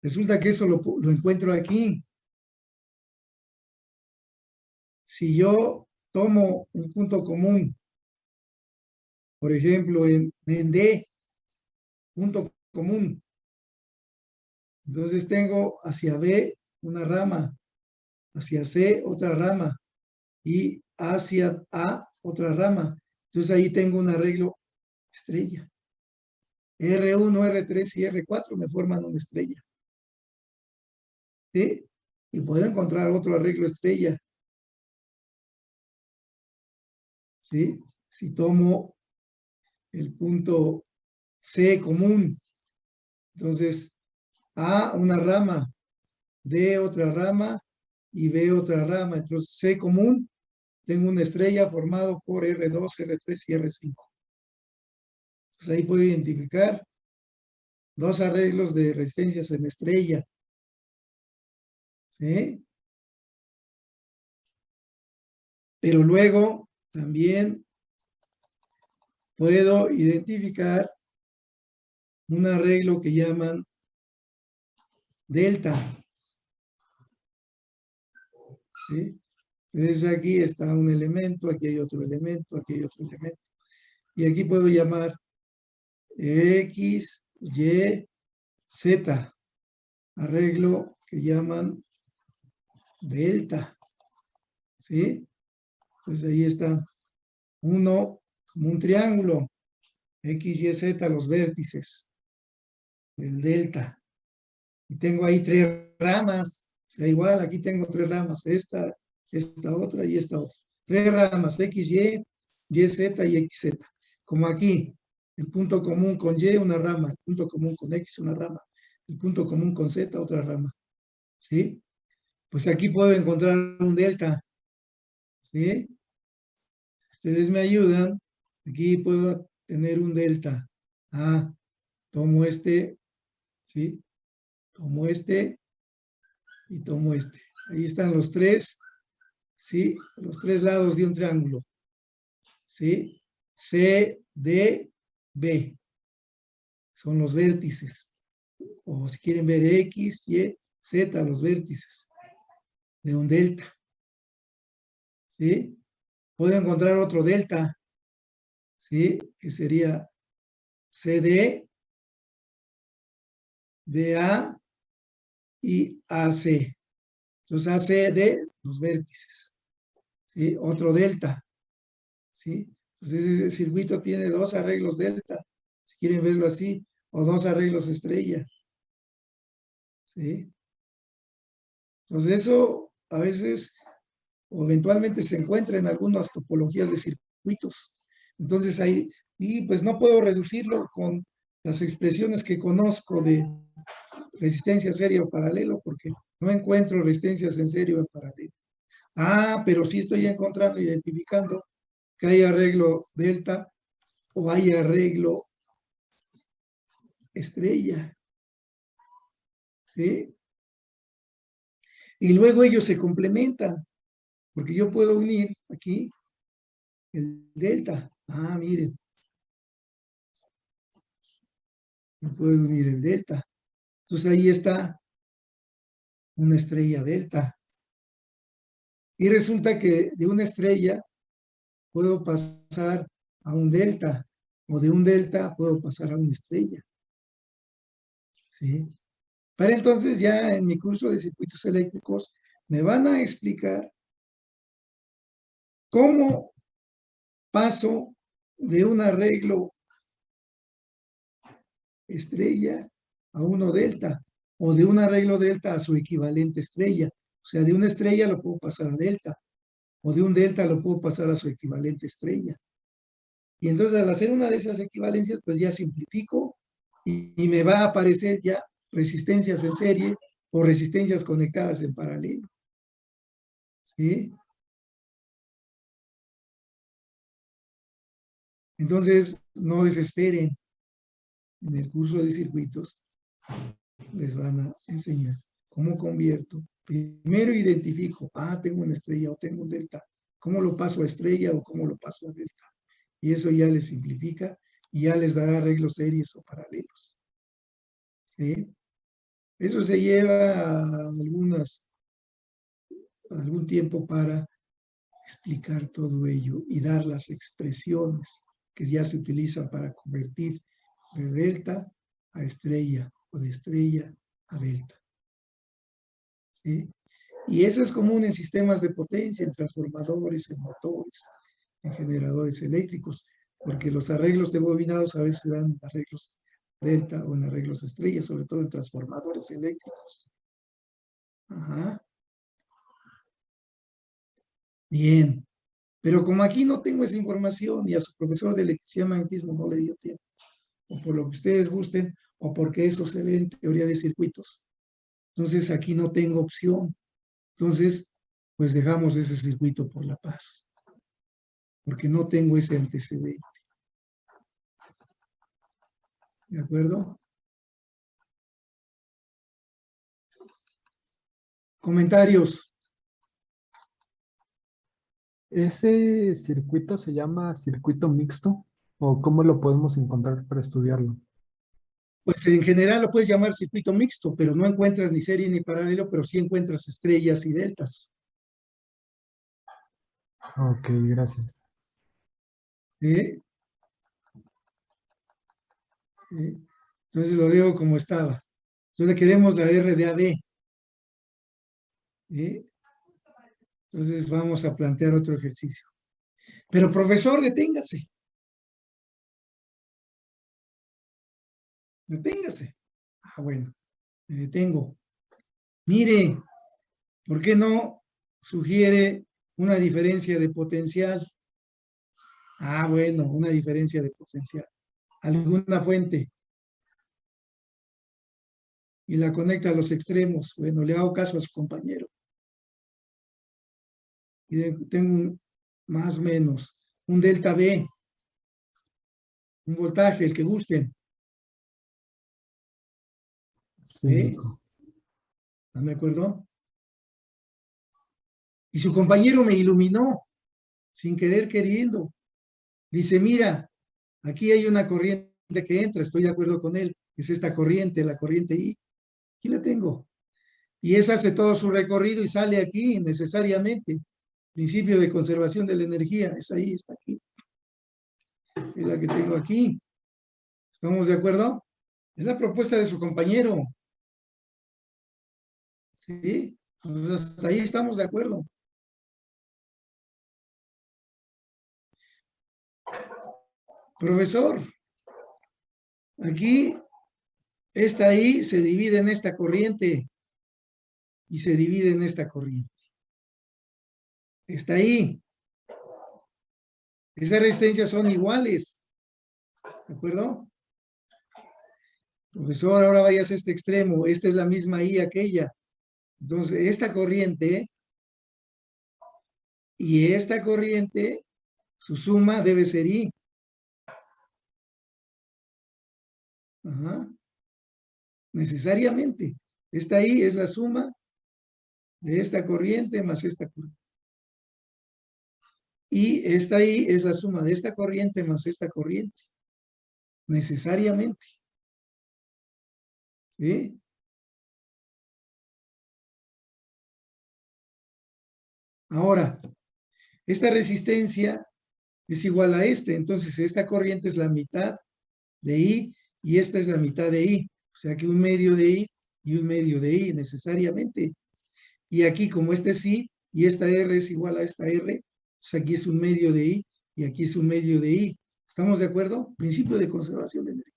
Resulta que eso lo encuentro aquí. Si yo tomo un punto común, por ejemplo, en D, punto común, entonces tengo hacia B una rama, hacia C otra rama y hacia A otra rama. Entonces ahí tengo un arreglo estrella. R1, R3 y R4 me forman una estrella. ¿Sí? Y puedo encontrar otro arreglo estrella. ¿Sí? Si tomo el punto C común, entonces A una rama, D otra rama y B otra rama. Entonces C común, tengo una estrella formado por R2, R3 y R5. Entonces ahí puedo identificar dos arreglos de resistencias en estrella. ¿Sí? Pero luego también puedo identificar un arreglo que llaman delta. ¿Sí? Entonces aquí está un elemento, aquí hay otro elemento, aquí hay otro elemento. Y aquí puedo llamar X, Y, Z. Arreglo que llaman delta. ¿Sí? Entonces ahí está uno como un triángulo. X, Y, Z, los vértices del delta. Y tengo ahí tres ramas. O sea, igual aquí tengo tres ramas. Esta otra y esta otra. Tres ramas, X, Y, Y, Z y X, Z. Como aquí, el punto común con Y, una rama. El punto común con X, una rama. El punto común con Z, otra rama. ¿Sí? Pues aquí puedo encontrar un delta. ¿Sí? Ustedes me ayudan. Aquí puedo tener un delta. Ah, tomo este. ¿Sí? Tomo este y tomo este. Ahí están los tres, ¿sí? Los tres lados de un triángulo. ¿Sí? C, D, B. Son los vértices. O si quieren ver X, Y, Z, los vértices de un delta. ¿Sí? Puedo encontrar otro delta. ¿Sí? Que sería CD, DA y AC. Entonces ACD, los vértices. ¿Sí? Otro delta. ¿Sí? Entonces ese circuito tiene dos arreglos delta, si quieren verlo así, o dos arreglos estrella. ¿Sí? Entonces eso a veces o eventualmente se encuentra en algunas topologías de circuitos. Entonces ahí, y pues no puedo reducirlo con las expresiones que conozco de resistencia serie o paralelo, porque no encuentro resistencias en serie o en paralelo. Ah, pero sí estoy encontrando, identificando que hay arreglo delta o hay arreglo estrella. ¿Sí? Y luego ellos se complementan, porque yo puedo unir aquí el delta. Ah, miren. Yo puedo unir el delta. Entonces ahí está una estrella delta. Y resulta que de una estrella puedo pasar a un delta, o de un delta puedo pasar a una estrella. ¿Sí? Para entonces ya en mi curso de circuitos eléctricos me van a explicar cómo paso de un arreglo estrella a uno delta, o de un arreglo delta a su equivalente estrella. O sea, de una estrella lo puedo pasar a delta, o de un delta lo puedo pasar a su equivalente estrella. Y entonces al hacer una de esas equivalencias, pues ya simplifico y me va a aparecer ya resistencias en serie o resistencias conectadas en paralelo. ¿Sí? Entonces, no desesperen. En el curso de circuitos les van a enseñar cómo convierto. Primero identifico, tengo una estrella o tengo un delta. ¿Cómo lo paso a estrella o cómo lo paso a delta? Y eso ya les simplifica y ya les dará arreglos series o paralelos. ¿Sí? Eso se lleva algún tiempo para explicar todo ello y dar las expresiones que ya se utilizan para convertir de delta a estrella o de estrella a delta. ¿Sí? Y eso es común en sistemas de potencia, en transformadores, en motores, en generadores eléctricos, porque los arreglos de bobinados a veces dan arreglos delta o en arreglos estrella, sobre todo en transformadores eléctricos. Ajá. Bien. Pero como aquí no tengo esa información y a su profesor de electricidad y magnetismo no le dio tiempo, o por lo que ustedes gusten, o porque eso se ve en teoría de circuitos, entonces aquí no tengo opción. Entonces, pues dejamos ese circuito por la paz, porque no tengo ese antecedente. ¿De acuerdo? Comentarios. ¿Ese circuito se llama circuito mixto? ¿O cómo lo podemos encontrar para estudiarlo? Pues en general lo puedes llamar circuito mixto, pero no encuentras ni serie ni paralelo, pero sí encuentras estrellas y deltas. Ok, gracias. ¿Eh? Entonces lo dejo como estaba. Entonces queremos la R de AD. Entonces vamos a plantear otro ejercicio. Pero profesor, deténgase. Deténgase. Ah, bueno, me detengo. Mire, ¿por qué no sugiere una diferencia de potencial? Ah, bueno, una diferencia de potencial. Alguna fuente. Y la conecta a los extremos. Bueno, le hago caso a su compañero. Y tengo un más o menos un delta B. Un voltaje, el que gusten. ¿Eh? 5. ¿Están de acuerdo? Y su compañero me iluminó, sin querer queriendo. Dice, mira, aquí hay una corriente que entra, estoy de acuerdo con él. Es esta corriente, la corriente I. Aquí la tengo. Y esa hace todo su recorrido y sale aquí necesariamente. Principio de conservación de la energía, es ahí, está aquí. Es la que tengo aquí. ¿Estamos de acuerdo? Es la propuesta de su compañero. ¿Sí? Entonces, hasta ahí estamos de acuerdo. Profesor, aquí, esta I se divide en esta corriente y se divide en esta corriente. Está ahí. Esas resistencias son iguales. ¿De acuerdo? Profesor, ahora vayas a este extremo. Esta es la misma I aquella. Entonces, esta corriente y esta corriente, su suma debe ser I. Ajá. Necesariamente. Esta I es la suma de esta corriente más esta corriente. Y esta I es la suma de esta corriente más esta corriente. Necesariamente. ¿Sí? Ahora, esta resistencia es igual a este. Entonces, esta corriente es la mitad de I y esta es la mitad de I. O sea que un medio de I y un medio de I necesariamente. Y aquí, como este es I y esta R es igual a esta R, pues aquí es un medio de I y aquí es un medio de I. ¿Estamos de acuerdo? Principio de conservación de energía.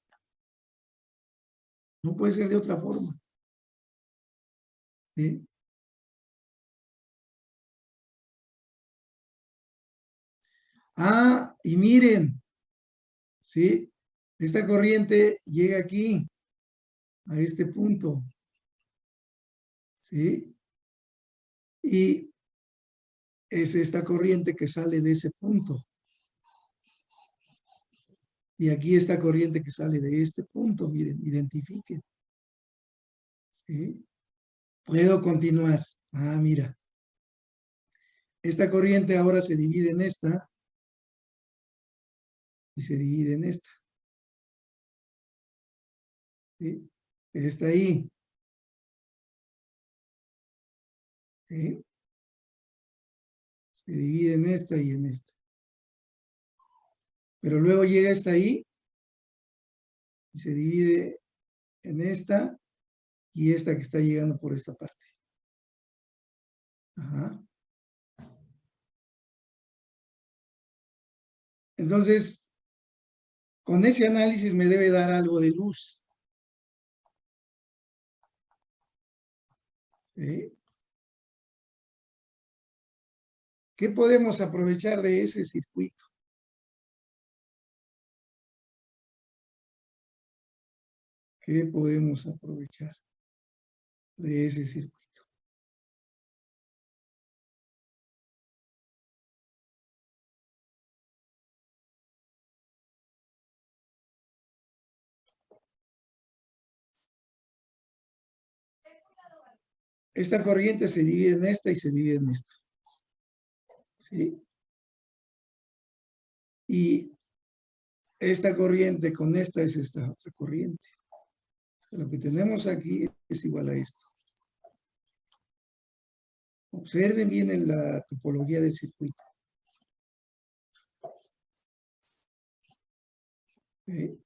No puede ser de otra forma. ¿Sí? Ah, y miren, ¿sí? Esta corriente llega aquí, a este punto, ¿sí? Y es esta corriente que sale de ese punto. Y aquí esta corriente que sale de este punto, miren, identifiquen. ¿Sí? Puedo continuar. Ah, mira. Esta corriente ahora se divide en esta y se divide en esta. ¿Sí? Está ahí. ¿Sí? Se divide en esta y en esta. Pero luego llega esta ahí y se divide en esta y esta que está llegando por esta parte. Ajá. Entonces, con ese análisis me debe dar algo de luz. ¿Sí? ¿Qué podemos aprovechar de ese circuito? ¿Qué podemos aprovechar de ese circuito? Esta corriente se divide en esta y se divide en esta. ¿Sí? Y esta corriente con esta es esta otra corriente. Lo que tenemos aquí es igual a esto. Observen bien en la topología del circuito. ¿Sí?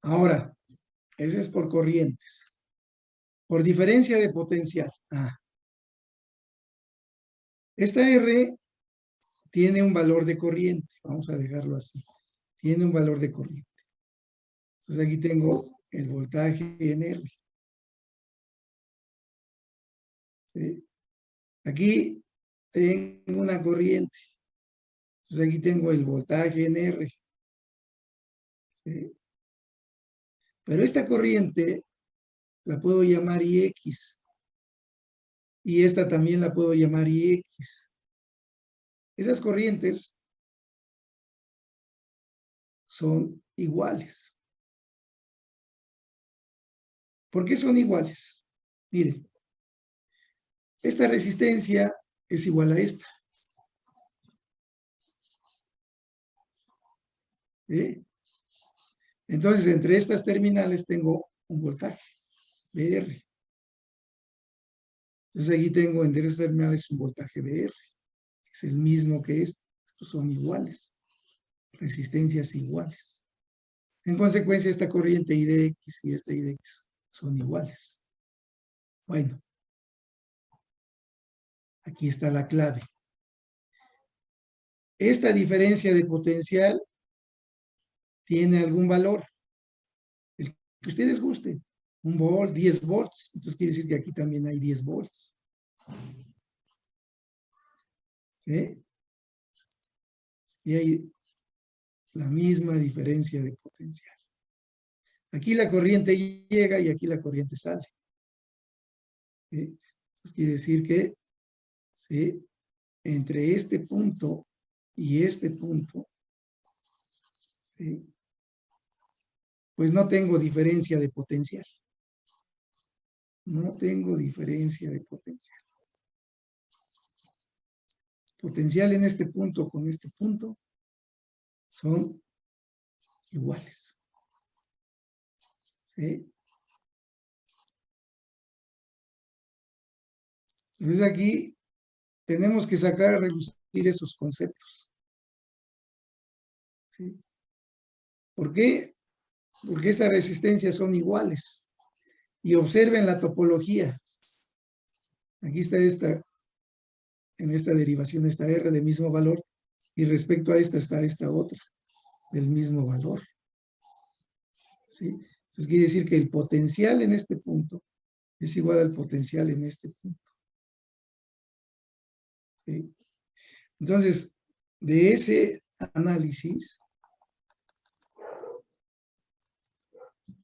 Ahora, eso es por corrientes. Por diferencia de potencial. Esta R tiene un valor de corriente. Vamos a dejarlo así. Tiene un valor de corriente. Entonces aquí tengo el voltaje en R. ¿Sí? Aquí tengo una corriente. Entonces aquí tengo el voltaje en R. ¿Sí? Pero esta corriente la puedo llamar IX. Y esta también la puedo llamar IX. Esas corrientes son iguales. ¿Por qué son iguales? Miren, esta resistencia es igual a esta. ¿Sí? Entonces, entre estas terminales tengo un voltaje, VR. Entonces, aquí tengo entre estas terminales un voltaje VR, que es el mismo que este. Estos son iguales, resistencias iguales. En consecuencia, esta corriente IDX y esta IDX son iguales. Bueno, aquí está la clave. Esta diferencia de potencial tiene algún valor, el que ustedes gusten, 1 volt, 10 volts, entonces quiere decir que aquí también hay 10 volts. ¿Sí? Y hay la misma diferencia de potencial. Aquí la corriente llega y aquí la corriente sale. ¿Sí? Entonces quiere decir que ¿sí? Entre este punto y este punto, ¿sí? Pues no tengo diferencia de potencial. No tengo diferencia de potencial. Potencial en este punto con este punto son iguales. ¿Sí? Entonces aquí tenemos que sacar a relucir esos conceptos. ¿Sí? ¿Por qué? Porque esas resistencias son iguales. Y observen la topología. Aquí está esta, en esta derivación, esta R de mismo valor, y respecto a esta está esta otra, del mismo valor. ¿Sí? Entonces quiere decir que el potencial en este punto es igual al potencial en este punto. ¿Sí? Entonces, de ese análisis,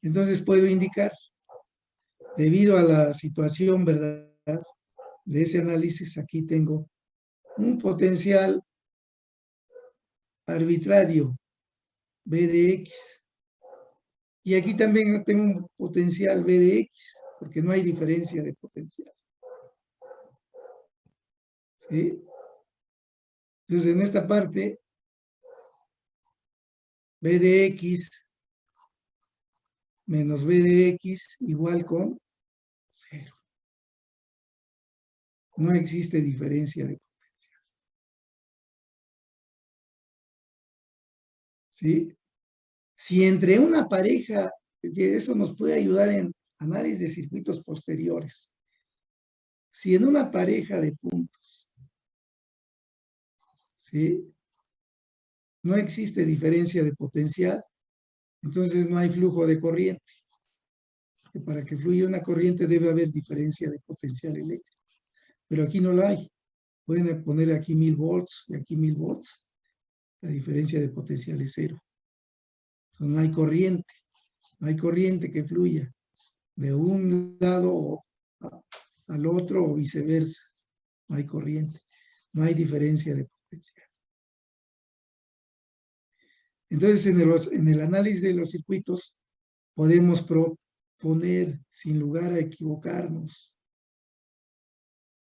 entonces puedo indicar, debido a la situación, ¿verdad?, de ese análisis, aquí tengo un potencial arbitrario, B de X. Y aquí también tengo un potencial B de X, porque no hay diferencia de potencial. ¿Sí? Entonces, en esta parte, B de X menos B de X igual con 0. No existe diferencia de potencial. ¿Sí? Si entre una pareja, que eso nos puede ayudar en análisis de circuitos posteriores. si en una pareja de puntos, ¿sí?, no existe diferencia de potencial, entonces no hay flujo de corriente. Que para que fluya una corriente debe haber diferencia de potencial eléctrico. Pero aquí no la hay. Pueden poner aquí 1000 volts y aquí 1000 volts. La diferencia de potencial es 0. Entonces no hay corriente. No hay corriente que fluya de un lado al otro o viceversa. No hay corriente. No hay diferencia de potencial. Entonces, en el análisis de los circuitos, podemos proponer, sin lugar a equivocarnos,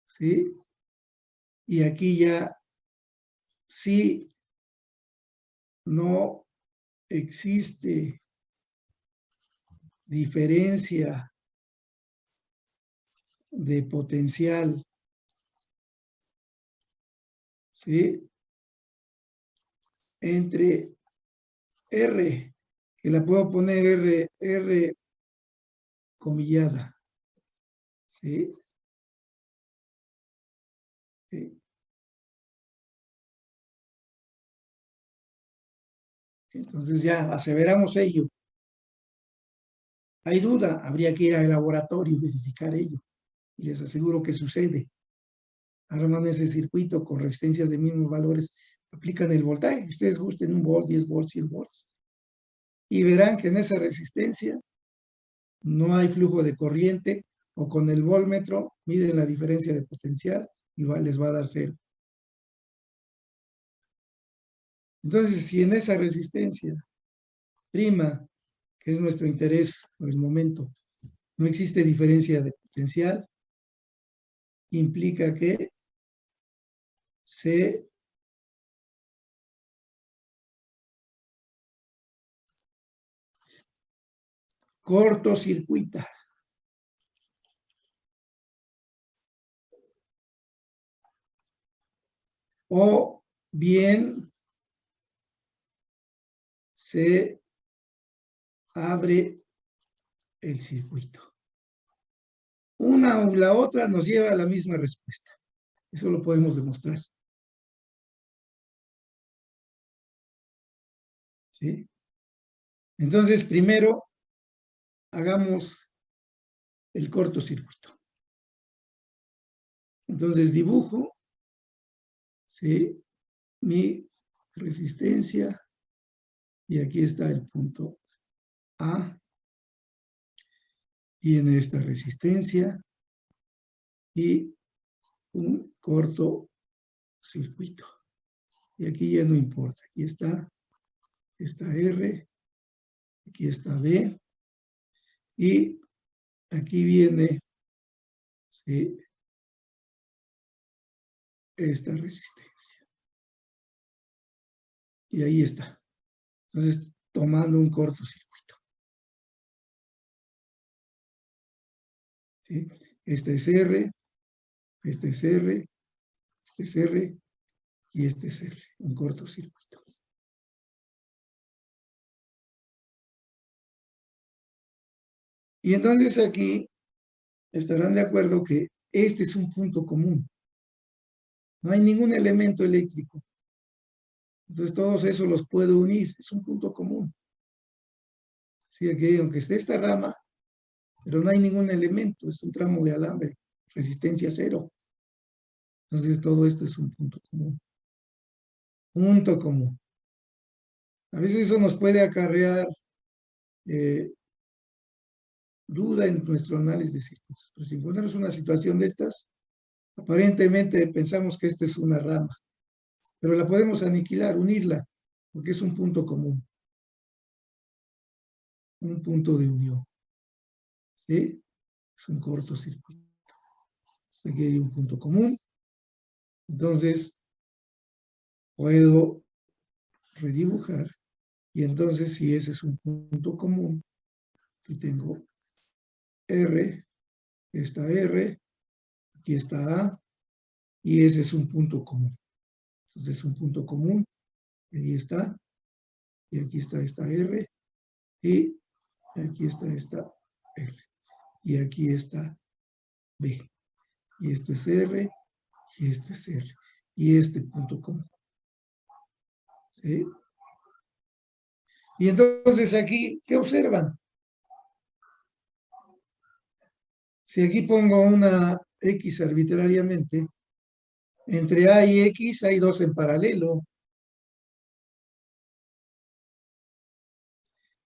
¿sí? Y aquí ya, si no existe diferencia de potencial, ¿sí?, entre R, que la puedo poner R comillada, ¿sí? ¿Sí? Entonces ya aseveramos ello. Hay duda, habría que ir al laboratorio y verificar ello. Y les aseguro que sucede. Arman ese circuito con resistencias de mismos valores, aplican el voltaje. Ustedes gusten 1 volt, 10 volts, 100 volts. Y verán que en esa resistencia no hay flujo de corriente, o con el voltmetro miden la diferencia de potencial y les va a dar 0. Entonces, si en esa resistencia prima, que es nuestro interés por el momento, no existe diferencia de potencial, implica que se cortocircuita. O bien se abre el circuito. Una o la otra nos lleva a la misma respuesta. Eso lo podemos demostrar. ¿Sí? Entonces, primero, hagamos el cortocircuito. Entonces, dibujo, ¿sí?, mi resistencia, y aquí está el punto A, y en esta resistencia, y un cortocircuito. Y aquí ya no importa, aquí está R, aquí está B, y aquí viene, ¿sí?, esta resistencia. Y ahí está. Entonces, tomando un cortocircuito. ¿Sí? Este es R, este es R, este es R, y este es R, un cortocircuito. Y entonces aquí estarán de acuerdo que este es un punto común. No hay ningún elemento eléctrico. Entonces todos esos los puedo unir. Es un punto común. Así que aunque esté esta rama, pero no hay ningún elemento. Es un tramo de alambre. Resistencia 0. Entonces todo esto es un punto común. Punto común. A veces eso nos puede acarrear duda en nuestro análisis de circuitos. Pero si encontramos una situación de estas, aparentemente pensamos que esta es una rama. Pero la podemos aniquilar, unirla, porque es un punto común. Un punto de unión. ¿Sí? Es un cortocircuito. Aquí hay un punto común. Entonces, puedo redibujar. Y entonces, si ese es un punto común, aquí tengo R, esta R, aquí está A, y ese es un punto común. Entonces, es un punto común. Ahí está. Y aquí está esta R. Y aquí está esta R. Y aquí está B. y esto es R, y esto es R, y este punto común. ¿Sí? Y entonces aquí, ¿qué observan? Si aquí pongo una X arbitrariamente, entre A y X hay dos en paralelo.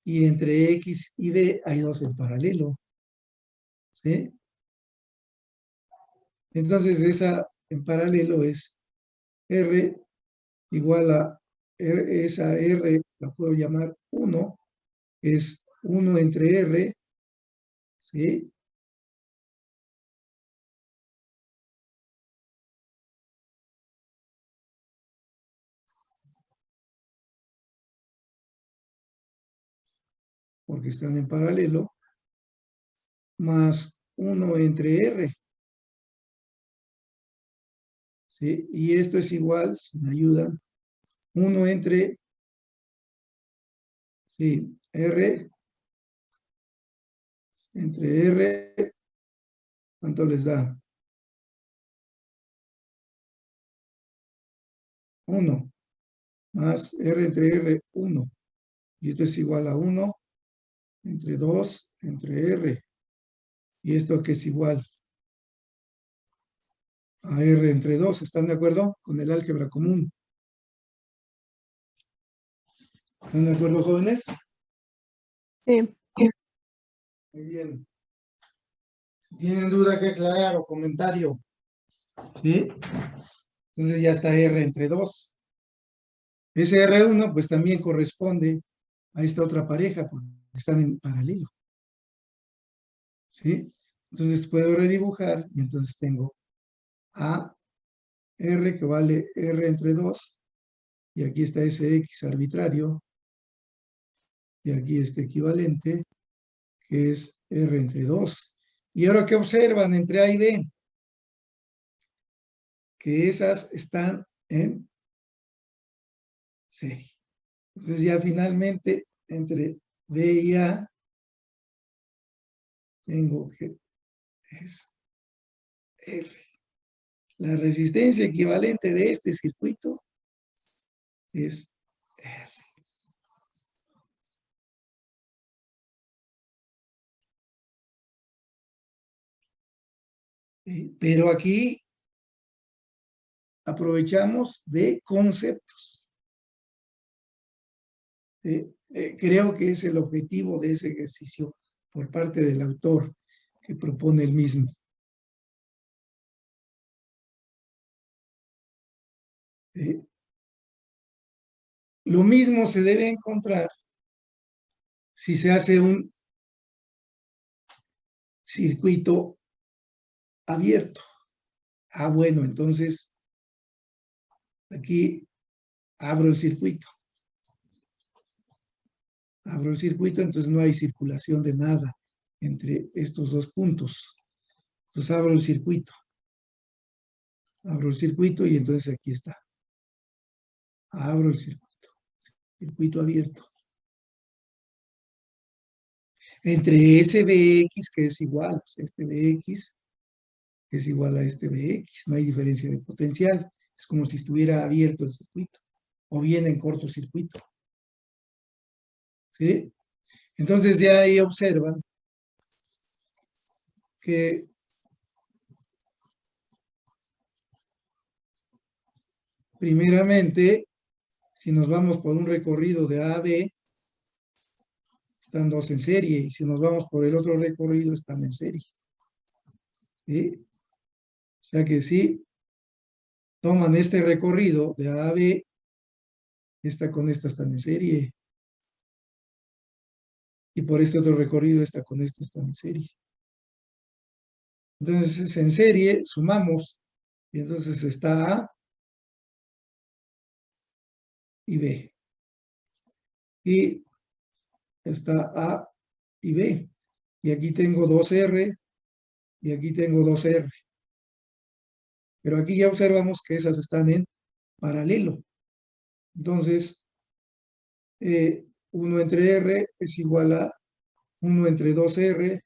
Y entre X y B hay dos en paralelo. ¿Sí? Entonces esa en paralelo es R igual a esa R, la puedo llamar 1, es 1 entre R, ¿sí? Porque están en paralelo, más 1 entre R, ¿sí? Y esto es igual, si me ayudan, 1 entre, sí, R, entre R, ¿cuánto les da? 1, más R entre R, 1. Y esto es igual a 1 entre 2 entre R. Y esto que es igual a R entre 2. ¿Están de acuerdo con el álgebra común? ¿Están de acuerdo, jóvenes? Sí. Muy bien. Si tienen duda que aclarar o comentario, ¿sí? Entonces ya está R entre 2. Ese R1 pues también corresponde a esta otra pareja porque están en paralelo. ¿Sí? Entonces puedo redibujar y entonces tengo A, R que vale R entre 2 y aquí está ese X arbitrario y aquí este equivalente que es R entre 2. Y ahora, ¿qué observan entre A y B? Que esas están en serie. Entonces ya finalmente entre B y A tengo que es R. La resistencia equivalente de este circuito es R. Pero aquí aprovechamos de conceptos. Creo que es el objetivo de ese ejercicio por parte del autor que propone el mismo. Lo mismo se debe encontrar si se hace un circuito abierto. Ah, bueno, entonces aquí abro el circuito. Abro el circuito, entonces no hay circulación de nada entre estos dos puntos. Entonces abro el circuito. Abro el circuito y entonces aquí está. Abro el circuito. Circuito abierto. Entre ese BX que es igual, pues este BX es igual a este BX. No hay diferencia de potencial. Es como si estuviera abierto el circuito. O bien en cortocircuito. ¿Sí? Entonces ya ahí observan que primeramente, si nos vamos por un recorrido de A a B, están dos en serie, y si nos vamos por el otro recorrido, están en serie. ¿Sí? O sea que si toman este recorrido de A a B, esta con esta están en serie. Y por este otro recorrido, esta con esta están en serie. Entonces, en serie, sumamos, y entonces está A y B. Y está A y B. Y aquí tengo 2R y aquí tengo 2R. Pero aquí ya observamos que esas están en paralelo. Entonces, 1 entre R es igual a 1 entre 2R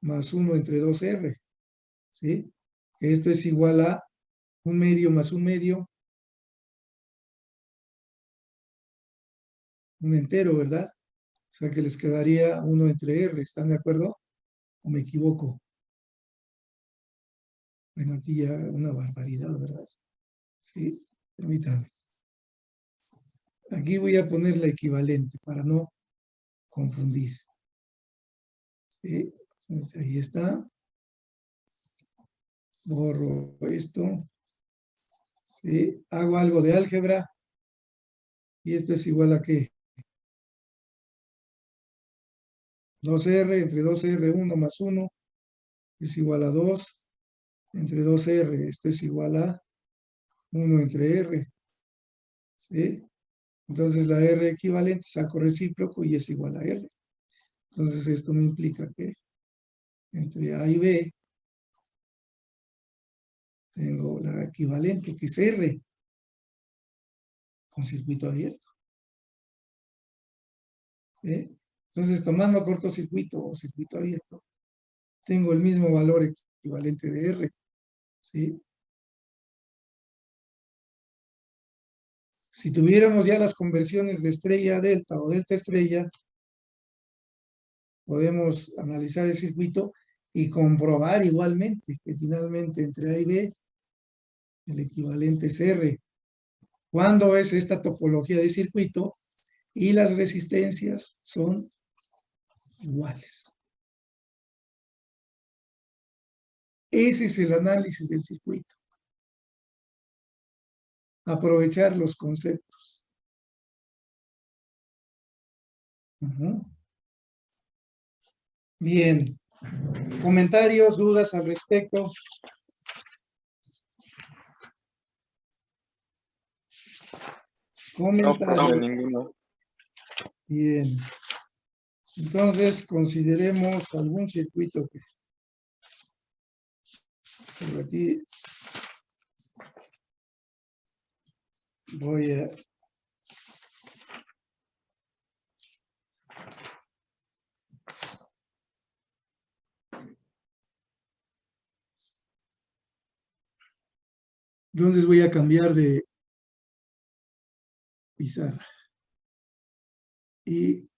más 1 entre 2R. ¿Sí? que esto es igual a 1/2 más 1/2, un entero, ¿verdad? O sea que les quedaría 1 entre R, ¿están de acuerdo? ¿O me equivoco? Bueno, aquí ya una barbaridad, ¿verdad? Sí, permítanme. Aquí voy a poner la equivalente para no confundir. Sí, entonces ahí está. Borro esto. Sí, hago algo de álgebra. Y esto es igual a ¿qué? 2R entre 2R1 más 1 es igual a 2 entre 2R. Esto es igual a 1 entre R. ¿Sí? Entonces la R equivalente saco recíproco y es igual a R. Entonces esto me implica que entre A y B tengo la equivalente que es R con circuito abierto. ¿Sí? Entonces tomando cortocircuito o circuito abierto tengo el mismo valor equivalente de R. ¿Sí? Si tuviéramos ya las conversiones de estrella a delta o delta a estrella, podemos analizar el circuito y comprobar igualmente que finalmente entre A y B el equivalente es R. ¿Cuándo es esta topología de circuito? Y las resistencias son iguales. Ese es el análisis del circuito. Aprovechar los conceptos. Bien. ¿Comentarios, dudas al respecto? No, Comentarios. ninguno. Bien. Entonces, consideremos algún circuito que por aquí voy a entonces voy a cambiar de pizarra y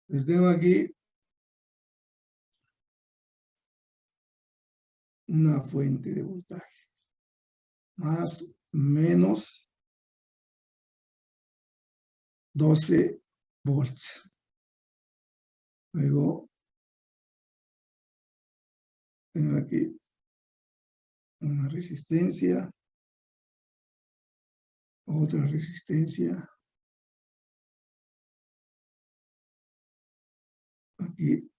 les tengo aquí una fuente de voltaje más menos 12 volts. Luego tengo aquí una resistencia, otra resistencia, aquí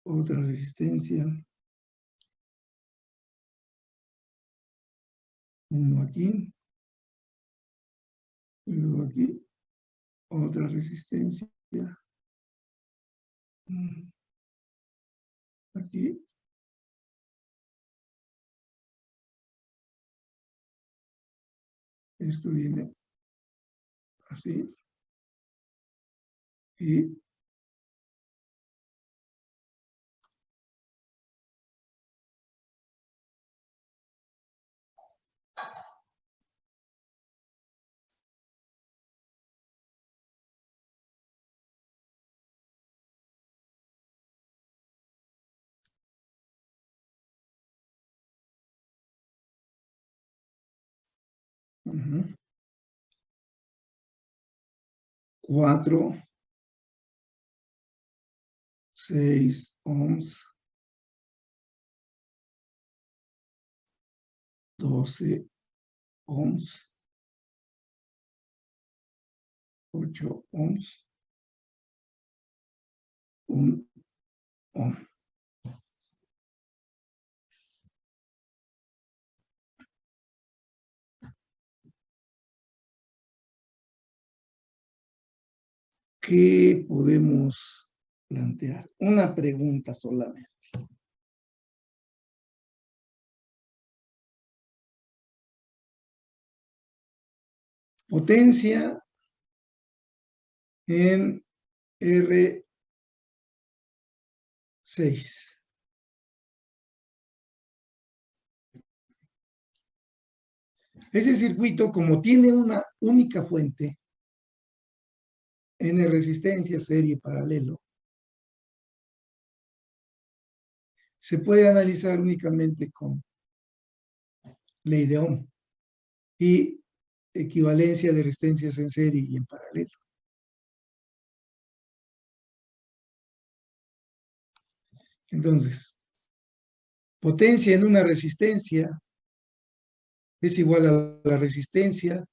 otra resistencia, uno aquí, y luego aquí otra resistencia, aquí esto viene así y ujú, 4, 6 ohms, 12 ohms, 8 ohms, 1 ohm. ¿Qué podemos plantear? Una pregunta solamente. Potencia en R6. Ese circuito, como tiene una única fuente, N resistencia, serie, paralelo, se puede analizar únicamente con ley de Ohm y equivalencia de resistencias en serie y en paralelo. Entonces, potencia en una resistencia es igual a la resistencia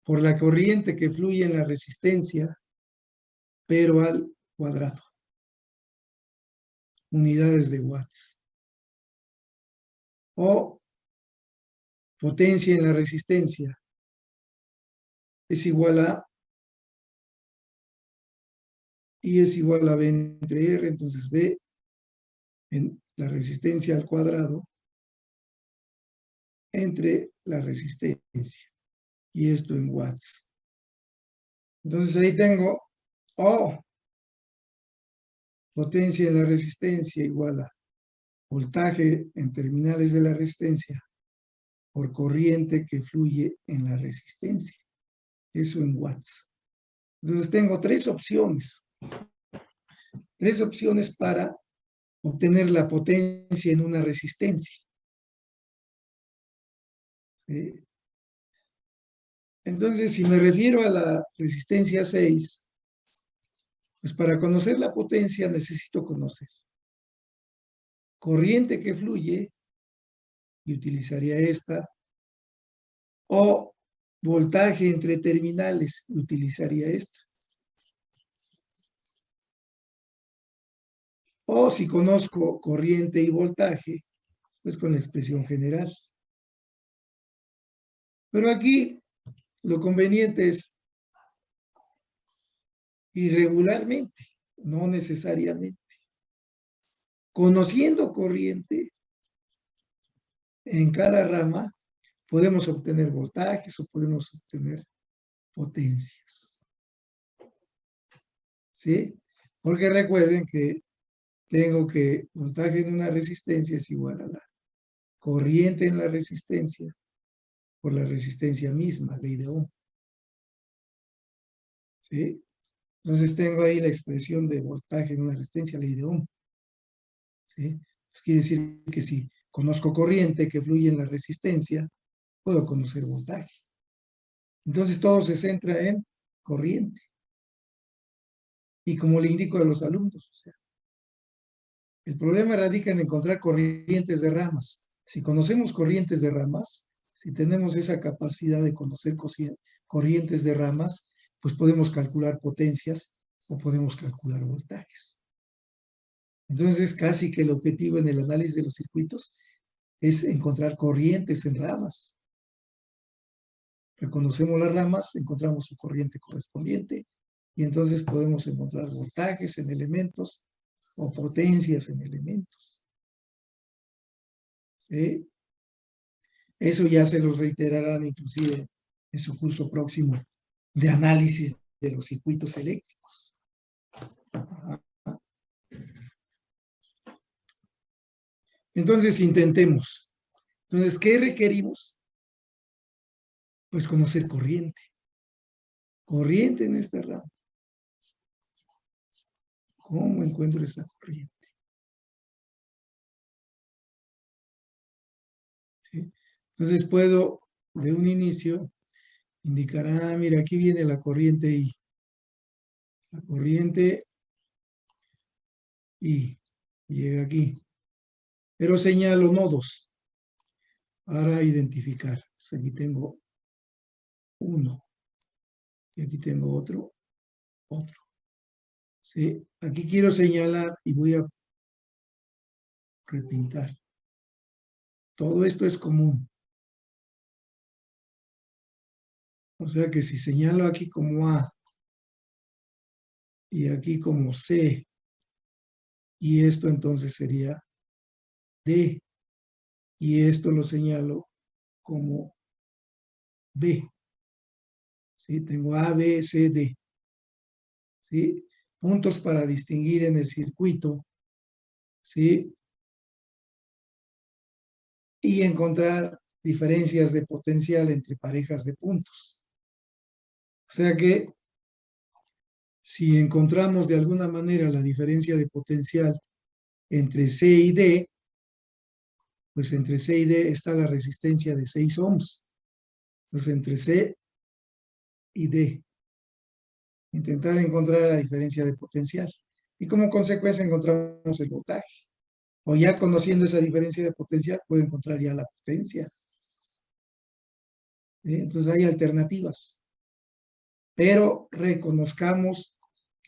por la corriente que fluye en la resistencia, pero al cuadrado. Unidades de watts. O potencia en la resistencia es igual a I es igual a B entre R, entonces B en la resistencia al cuadrado entre la resistencia. Y esto en watts. Entonces ahí tengo O, potencia en la resistencia igual a voltaje en terminales de la resistencia por corriente que fluye en la resistencia. Eso en watts. Entonces tengo tres opciones. Tres opciones para obtener la potencia en una resistencia. ¿Sí? Entonces, si me refiero a la resistencia 6, pues para conocer la potencia necesito conocer corriente que fluye, y utilizaría esta, o voltaje entre terminales, y utilizaría esta. O si conozco corriente y voltaje, pues con la expresión general. Pero aquí lo conveniente es irregularmente, no necesariamente. Conociendo corriente en cada rama, podemos obtener voltajes o podemos obtener potencias. ¿Sí? Porque recuerden que tengo que voltaje en una resistencia es igual a la corriente en la resistencia por la resistencia misma, ley de Ohm. ¿Sí? Entonces tengo ahí la expresión de voltaje en una resistencia, ley de Ohm. ¿Sí? Pues quiere decir que si conozco corriente que fluye en la resistencia, puedo conocer voltaje. Entonces todo se centra en corriente. Y como le indico a los alumnos, o sea, el problema radica en encontrar corrientes de ramas. Si conocemos corrientes de ramas, si tenemos esa capacidad de conocer corrientes de ramas, pues podemos calcular potencias o podemos calcular voltajes. Entonces, casi que el objetivo en el análisis de los circuitos es encontrar corrientes en ramas. Reconocemos las ramas, encontramos su corriente correspondiente y entonces podemos encontrar voltajes en elementos o potencias en elementos. ¿Sí? Eso ya se los reiterarán inclusive en su curso próximo de análisis de los circuitos eléctricos. Entonces intentemos. Entonces, ¿qué requerimos? Pues conocer corriente. Corriente en esta rama. ¿Cómo encuentro esa corriente? ¿Sí? Entonces puedo, de un inicio, indicar, mira, aquí viene la corriente I. La corriente I llega aquí. Pero señalo nodos para identificar. Pues aquí tengo uno. Y aquí tengo otro. ¿Sí? Aquí quiero señalar y voy a repintar. Todo esto es común. O sea que si señalo aquí como A y aquí como C y esto entonces sería D y esto lo señalo como B. ¿Sí? Tengo A, B, C, D. ¿sí? Puntos para distinguir en el circuito, ¿sí? Y encontrar diferencias de potencial entre parejas de puntos. O sea que si encontramos de alguna manera la diferencia de potencial entre C y D, pues entre C y D está la resistencia de 6 ohms. Pues entre C y D. Intentar encontrar la diferencia de potencial. Y como consecuencia encontramos el voltaje. O ya conociendo esa diferencia de potencial, puedo encontrar ya la potencia. Entonces hay alternativas. Pero reconozcamos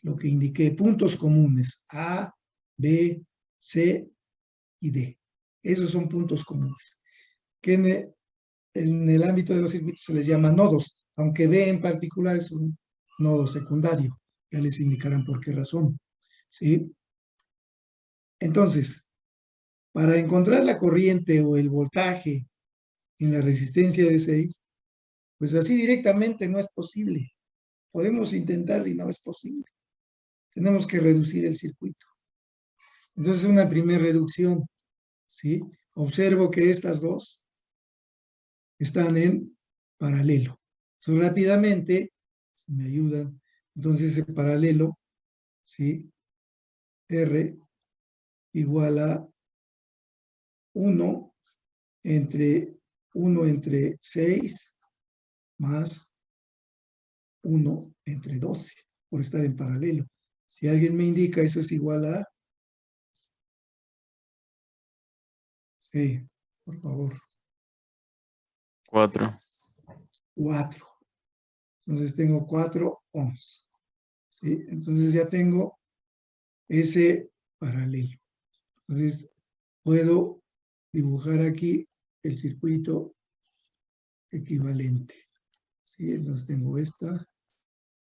lo que indiqué, puntos comunes, A, B, C y D. Esos son puntos comunes, que en el ámbito de los circuitos se les llama nodos, aunque B en particular es un nodo secundario. Ya les indicarán por qué razón. ¿Sí? Entonces, para encontrar la corriente o el voltaje en la resistencia de 6, pues así directamente no es posible. Podemos intentar y no es posible. Tenemos que reducir el circuito. Entonces, una primera reducción, ¿sí? Observo que estas dos están en paralelo. Entonces, rápidamente, si me ayudan, entonces ese paralelo, ¿sí? R igual a 1 entre 6 más 1 entre 12, por estar en paralelo. Si alguien me indica, eso es igual a... Sí, por favor. 4. 4. Entonces tengo 4 ohms. ¿Sí? Entonces ya tengo ese paralelo. Entonces puedo dibujar aquí el circuito equivalente. ¿Sí? Entonces tengo esta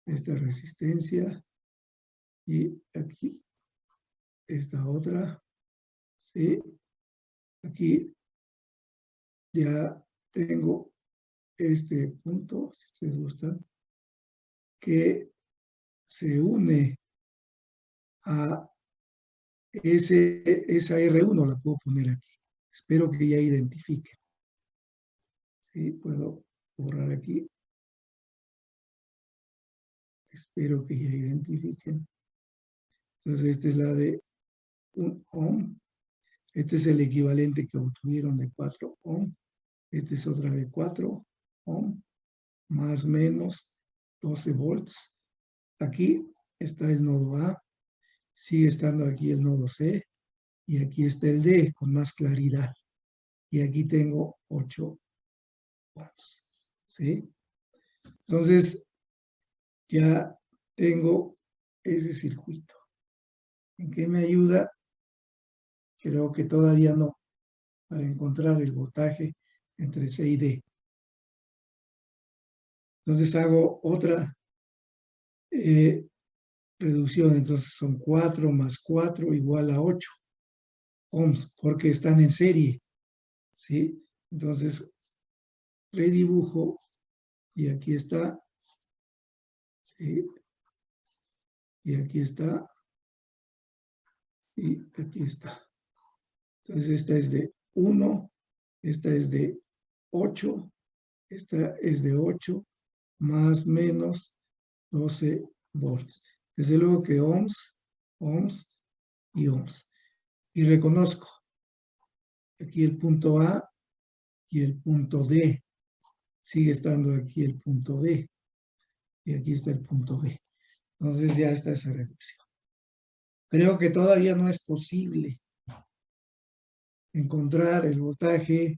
resistencia y aquí esta otra. ¿Sí? Aquí ya tengo este punto, si ustedes gustan, que se une a esa R1, la puedo poner aquí. Espero que ya identifiquen. Sí, puedo borrar aquí. Espero que ya identifiquen. Entonces, esta es la de 1 ohm. Este es el equivalente que obtuvieron de 4 ohm. Esta es otra de 4 ohm. Más o menos 12 volts. Aquí está el nodo A. Sigue estando aquí el nodo C. Y aquí está el D con más claridad. Y aquí tengo 8 ohms. ¿Sí? Entonces, ya tengo ese circuito. ¿En qué me ayuda? Creo que todavía no, para encontrar el voltaje entre C y D. Entonces hago otra reducción. Entonces son 4 más 4 igual a 8 ohms, porque están en serie. ¿Sí? Entonces redibujo y aquí está. ¿Sí? Y aquí está. Y aquí está. Entonces esta es de 1, esta es de 8, esta es de 8, más menos 12 volts. Desde luego que ohms, ohms y ohms. Y reconozco aquí el punto A y el punto D. Sigue estando aquí el punto D. Y aquí está el punto B. Entonces ya está esa reducción. Creo que todavía no es posible encontrar el voltaje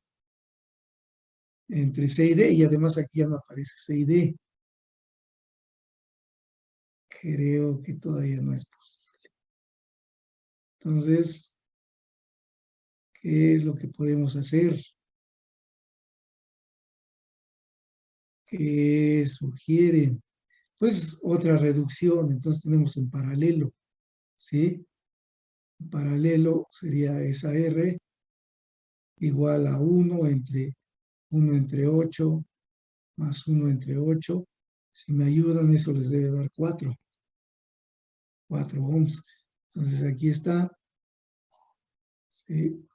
entre C y D, y además aquí ya no aparece C y D. Creo que todavía no es posible. Entonces, ¿qué es lo que podemos hacer? ¿Qué sugieren? Pues otra reducción, entonces tenemos en paralelo, ¿sí? En paralelo sería esa R igual a 1 entre 8 más 1 entre 8. Si me ayudan, eso les debe dar 4. 4 ohms. Entonces aquí está. ¿Sí?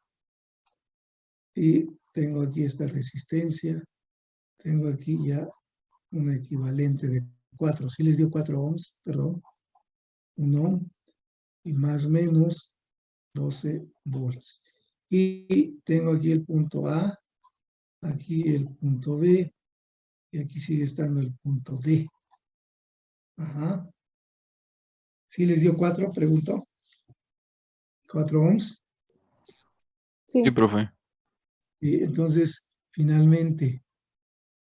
Y tengo aquí esta resistencia. Tengo aquí ya un equivalente de 4. Sí les dio 4 ohms, perdón. 1 ohm. Y más o menos 12 volts. Y tengo aquí el punto A. Aquí el punto B. Y aquí sigue estando el punto D. Ajá. ¿Sí les dio 4? Pregunto. 4 ohms. Sí. Sí, profe. Y entonces, finalmente,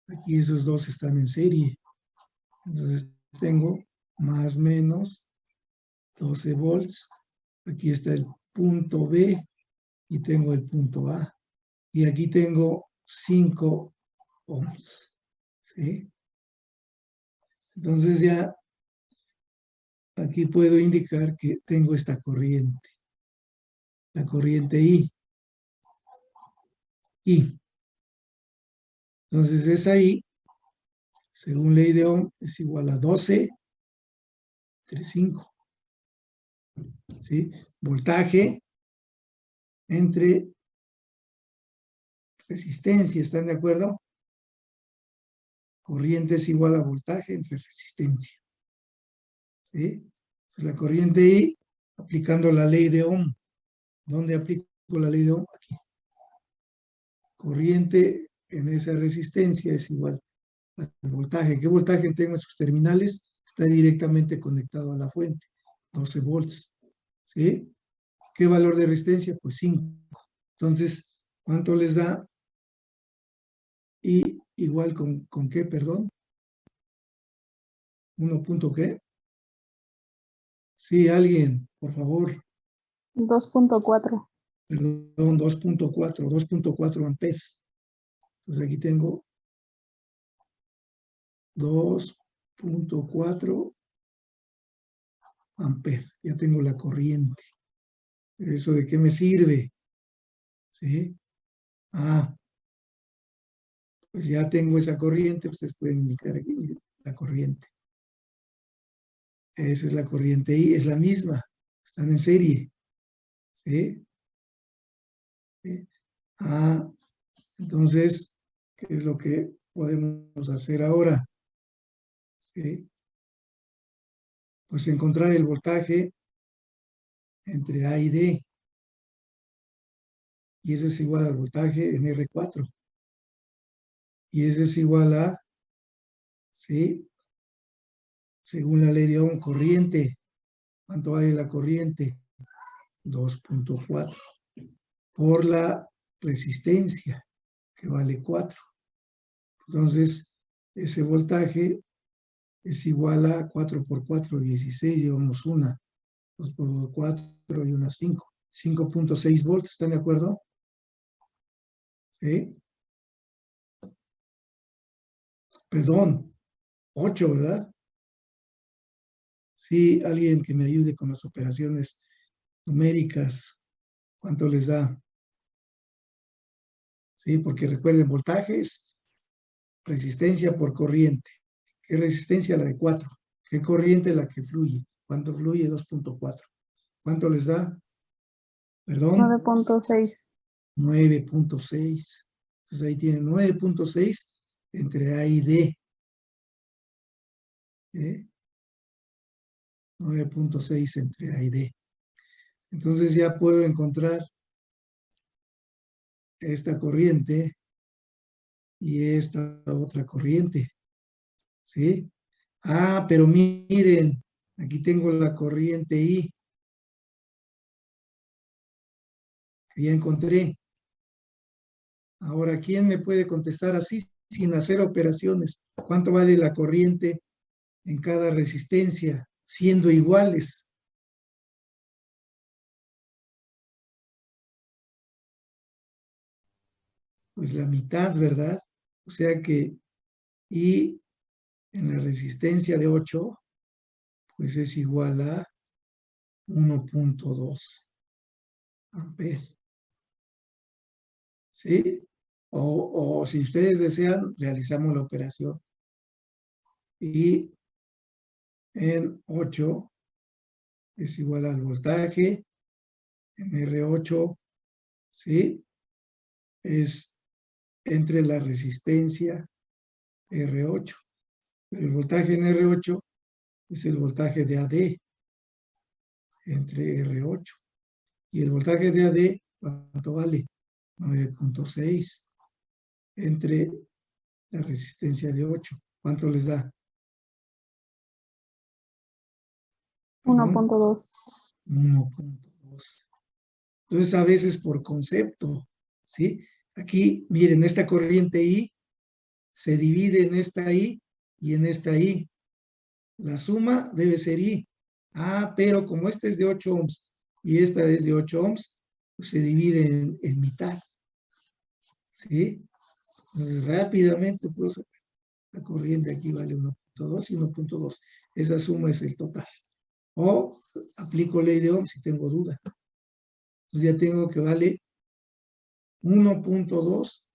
aquí esos dos están en serie. Entonces, tengo más o menos 12 volts. Aquí está el punto B y tengo el punto A. Y aquí tengo 5 ohms. ¿Sí? Entonces ya aquí puedo indicar que tengo esta corriente. La corriente I. Entonces esa I, según ley de Ohm, es igual a 12 entre 5. ¿Sí? Voltaje entre resistencia, ¿están de acuerdo? Corriente es igual a voltaje entre resistencia. ¿Sí? Entonces la corriente I, aplicando la ley de Ohm. ¿Dónde aplico la ley de Ohm? Aquí. Corriente en esa resistencia es igual al voltaje. ¿Qué voltaje tengo en sus terminales? Está directamente conectado a la fuente. 12 volts. ¿Sí? ¿Qué valor de resistencia? Pues 5. Entonces, ¿cuánto les da? Y igual con qué, perdón. 1 punto qué. Sí, alguien, por favor. 2.4. Perdón, 2.4 amperes. Entonces aquí tengo 2.4 amperes. Ya tengo la corriente. ¿Eso de qué me sirve? ¿Sí? Ah, pues ya tengo esa corriente. Ustedes pueden indicar aquí la corriente. Esa es la corriente I, es la misma. Están en serie. ¿Sí? ¿Sí? Ah, entonces, ¿qué es lo que podemos hacer ahora? ¿Sí? Pues encontrar el voltaje entre A y D. Y eso es igual al voltaje en R4. Y eso es igual a, ¿sí? Según la ley de Ohm, corriente. ¿Cuánto vale la corriente? 2.4. Por la resistencia, que vale 4. Entonces, ese voltaje es igual a 4 por 4, 16, llevamos una. 2 por 4 y una 5. 5.6 volts, ¿están de acuerdo? ¿Sí? Perdón, 8, ¿verdad? Sí, alguien que me ayude con las operaciones numéricas. ¿Cuánto les da? Sí, porque recuerden, voltajes, resistencia por corriente. ¿Qué resistencia? La de 4. ¿Qué corriente? La que fluye. ¿Cuánto fluye? 2.4. ¿Cuánto les da? Perdón. 9.6. 9.6. Entonces ahí tienen 9.6 entre A y D. 9.6 entre A y D. Entonces ya puedo encontrar esta corriente y esta otra corriente. ¿Sí? Ah, pero miren, aquí tengo la corriente I. Que ya encontré. Ahora, ¿quién me puede contestar así sin hacer operaciones? ¿Cuánto vale la corriente en cada resistencia, siendo iguales? Pues la mitad, ¿verdad? O sea que I en la resistencia de 8, pues es igual a 1.2 amperes. ¿Sí? O si ustedes desean, realizamos la operación. Y en 8 es igual al voltaje en R8, ¿sí? Es entre la resistencia R8. Pero el voltaje en R8 es el voltaje de AD entre R8. Y el voltaje de AD, ¿cuánto vale? 9.6 entre la resistencia de 8. ¿Cuánto les da? Perdón, 1.2. 1.2. Entonces, a veces por concepto, ¿sí? Aquí, miren, esta corriente I se divide en esta I y en esta I. La suma debe ser I. Ah, pero como esta es de 8 ohms y esta es de 8 ohms, pues se divide en mitad. ¿Sí? Entonces, rápidamente, pues, la corriente aquí vale 1.2 y 1.2. Esa suma es el total. O aplico ley de Ohm si tengo duda. Entonces ya tengo que vale 1.2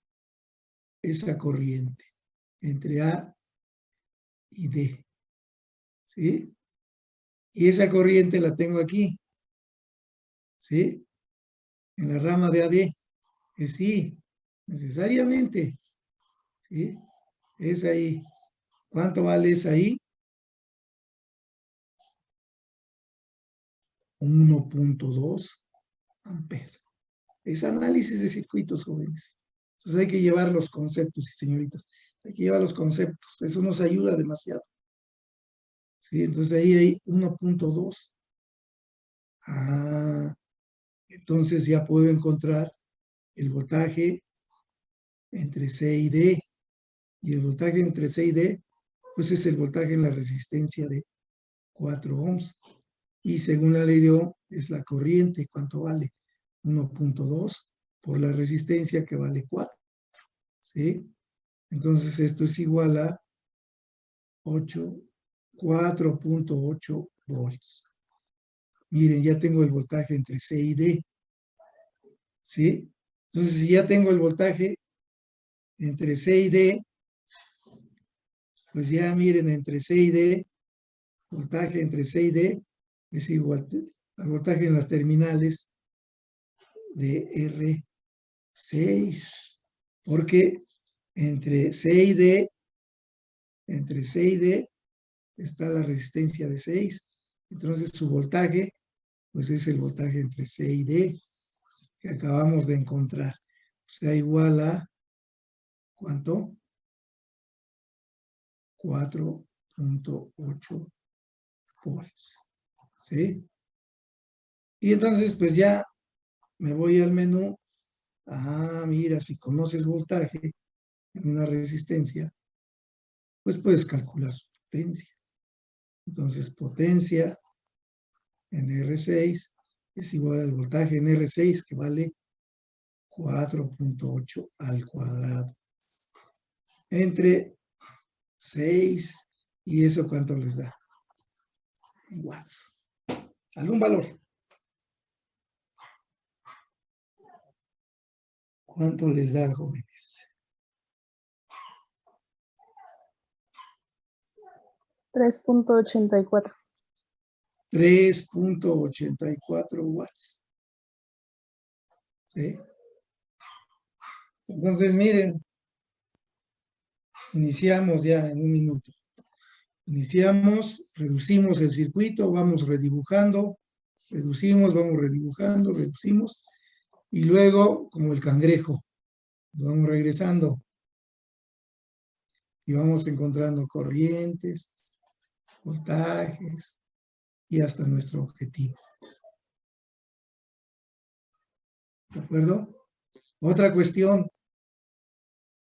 esa corriente entre A y D. ¿Sí? Y esa corriente la tengo aquí. ¿Sí? En la rama de AD. Es I, necesariamente. ¿Sí? Es ahí. ¿Cuánto vale esa I? 1.2 amperes. Es análisis de circuitos, jóvenes. Entonces hay que llevar los conceptos, y señoritas. Hay que llevar los conceptos. Eso nos ayuda demasiado. ¿Sí? Entonces ahí hay 1.2. Ah, entonces ya puedo encontrar el voltaje entre C y D. Y el voltaje entre C y D, pues es el voltaje en la resistencia de 4 ohms. Y según la ley de Ohm, es la corriente. ¿Cuánto vale? 1.2 por la resistencia que vale 4. ¿Sí? Entonces esto es igual a 4.8 volts. Miren, ya tengo el voltaje entre C y D. ¿Sí? Entonces, si ya tengo el voltaje entre C y D, pues ya miren, entre C y D, voltaje entre C y D es igual al voltaje en las terminales de R6. Porque entre C y D está la resistencia de 6. Entonces su voltaje, pues es el voltaje entre C y D que acabamos de encontrar. O sea, igual a, ¿cuánto? 4.8 volts. ¿Sí? Y entonces, pues ya me voy al menú. Ah, mira, si conoces voltaje en una resistencia, pues puedes calcular su potencia. Entonces, potencia en R6 es igual al voltaje en R6, que vale 4.8 al cuadrado. Entre 6 y eso, ¿cuánto les da? Watts. ¿Algún valor? ¿Cuánto les da, jóvenes? 3.84. 3.84 watts. ¿Sí? Entonces, miren, iniciamos ya en un minuto. Iniciamos, reducimos el circuito, vamos redibujando, reducimos, vamos redibujando, reducimos, y luego, como el cangrejo, vamos regresando y vamos encontrando corrientes, voltajes y hasta nuestro objetivo. ¿De acuerdo? Otra cuestión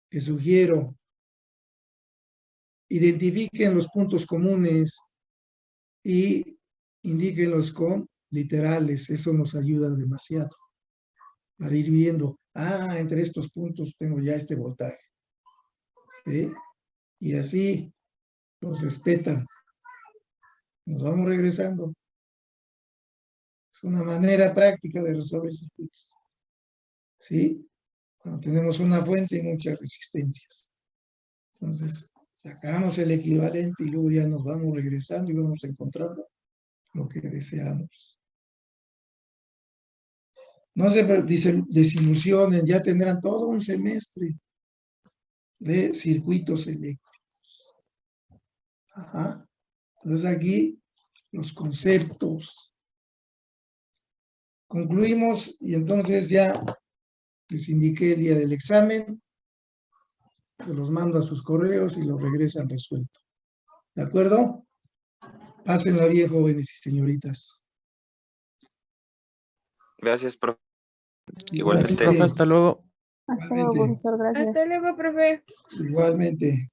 que sugiero: identifiquen los puntos comunes y indíquenlos con literales. Eso nos ayuda demasiado para ir viendo, entre estos puntos tengo ya este voltaje. ¿Sí? Y así los respetan. Nos vamos regresando. Es una manera práctica de resolver circuitos. ¿Sí? Cuando tenemos una fuente y muchas resistencias. Entonces, sacamos el equivalente y luego ya nos vamos regresando y vamos encontrando lo que deseamos. No se desilusionen, ya tendrán todo un semestre de circuitos eléctricos. Ajá. Entonces aquí los conceptos. Concluimos y entonces ya les indiqué el día del examen. Se los mando a sus correos y los regresan resuelto. ¿De acuerdo? Pásenla bien, jóvenes y señoritas. Gracias, profe. Gracias, Igualmente. profe, hasta luego. Hasta luego, Igualmente. profesor, gracias. Hasta luego, profe. Igualmente.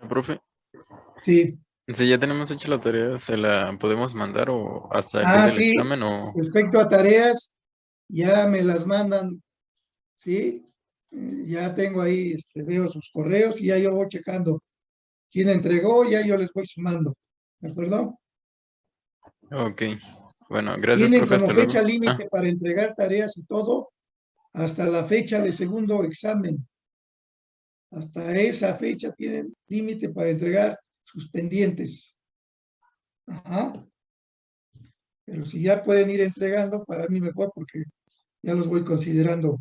Profe, Sí. si ya tenemos hecha la tarea, ¿se la podemos mandar o hasta el día del Sí. examen o...? Respecto a tareas, ya me las mandan, ¿sí? Ya tengo ahí, veo sus correos y ya yo voy checando quién entregó, ya yo les voy sumando. ¿De acuerdo? Ok. Bueno, gracias, Tienen profe. como Hasta luego. fecha límite para entregar tareas y todo hasta la fecha de segundo examen. Hasta esa fecha tienen límite para entregar sus pendientes. Ajá. Pero si ya pueden ir entregando, para mí mejor porque ya los voy considerando.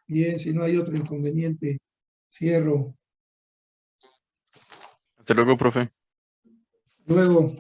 Bien, si no hay otro inconveniente, cierro. Hasta luego, profe. Luego.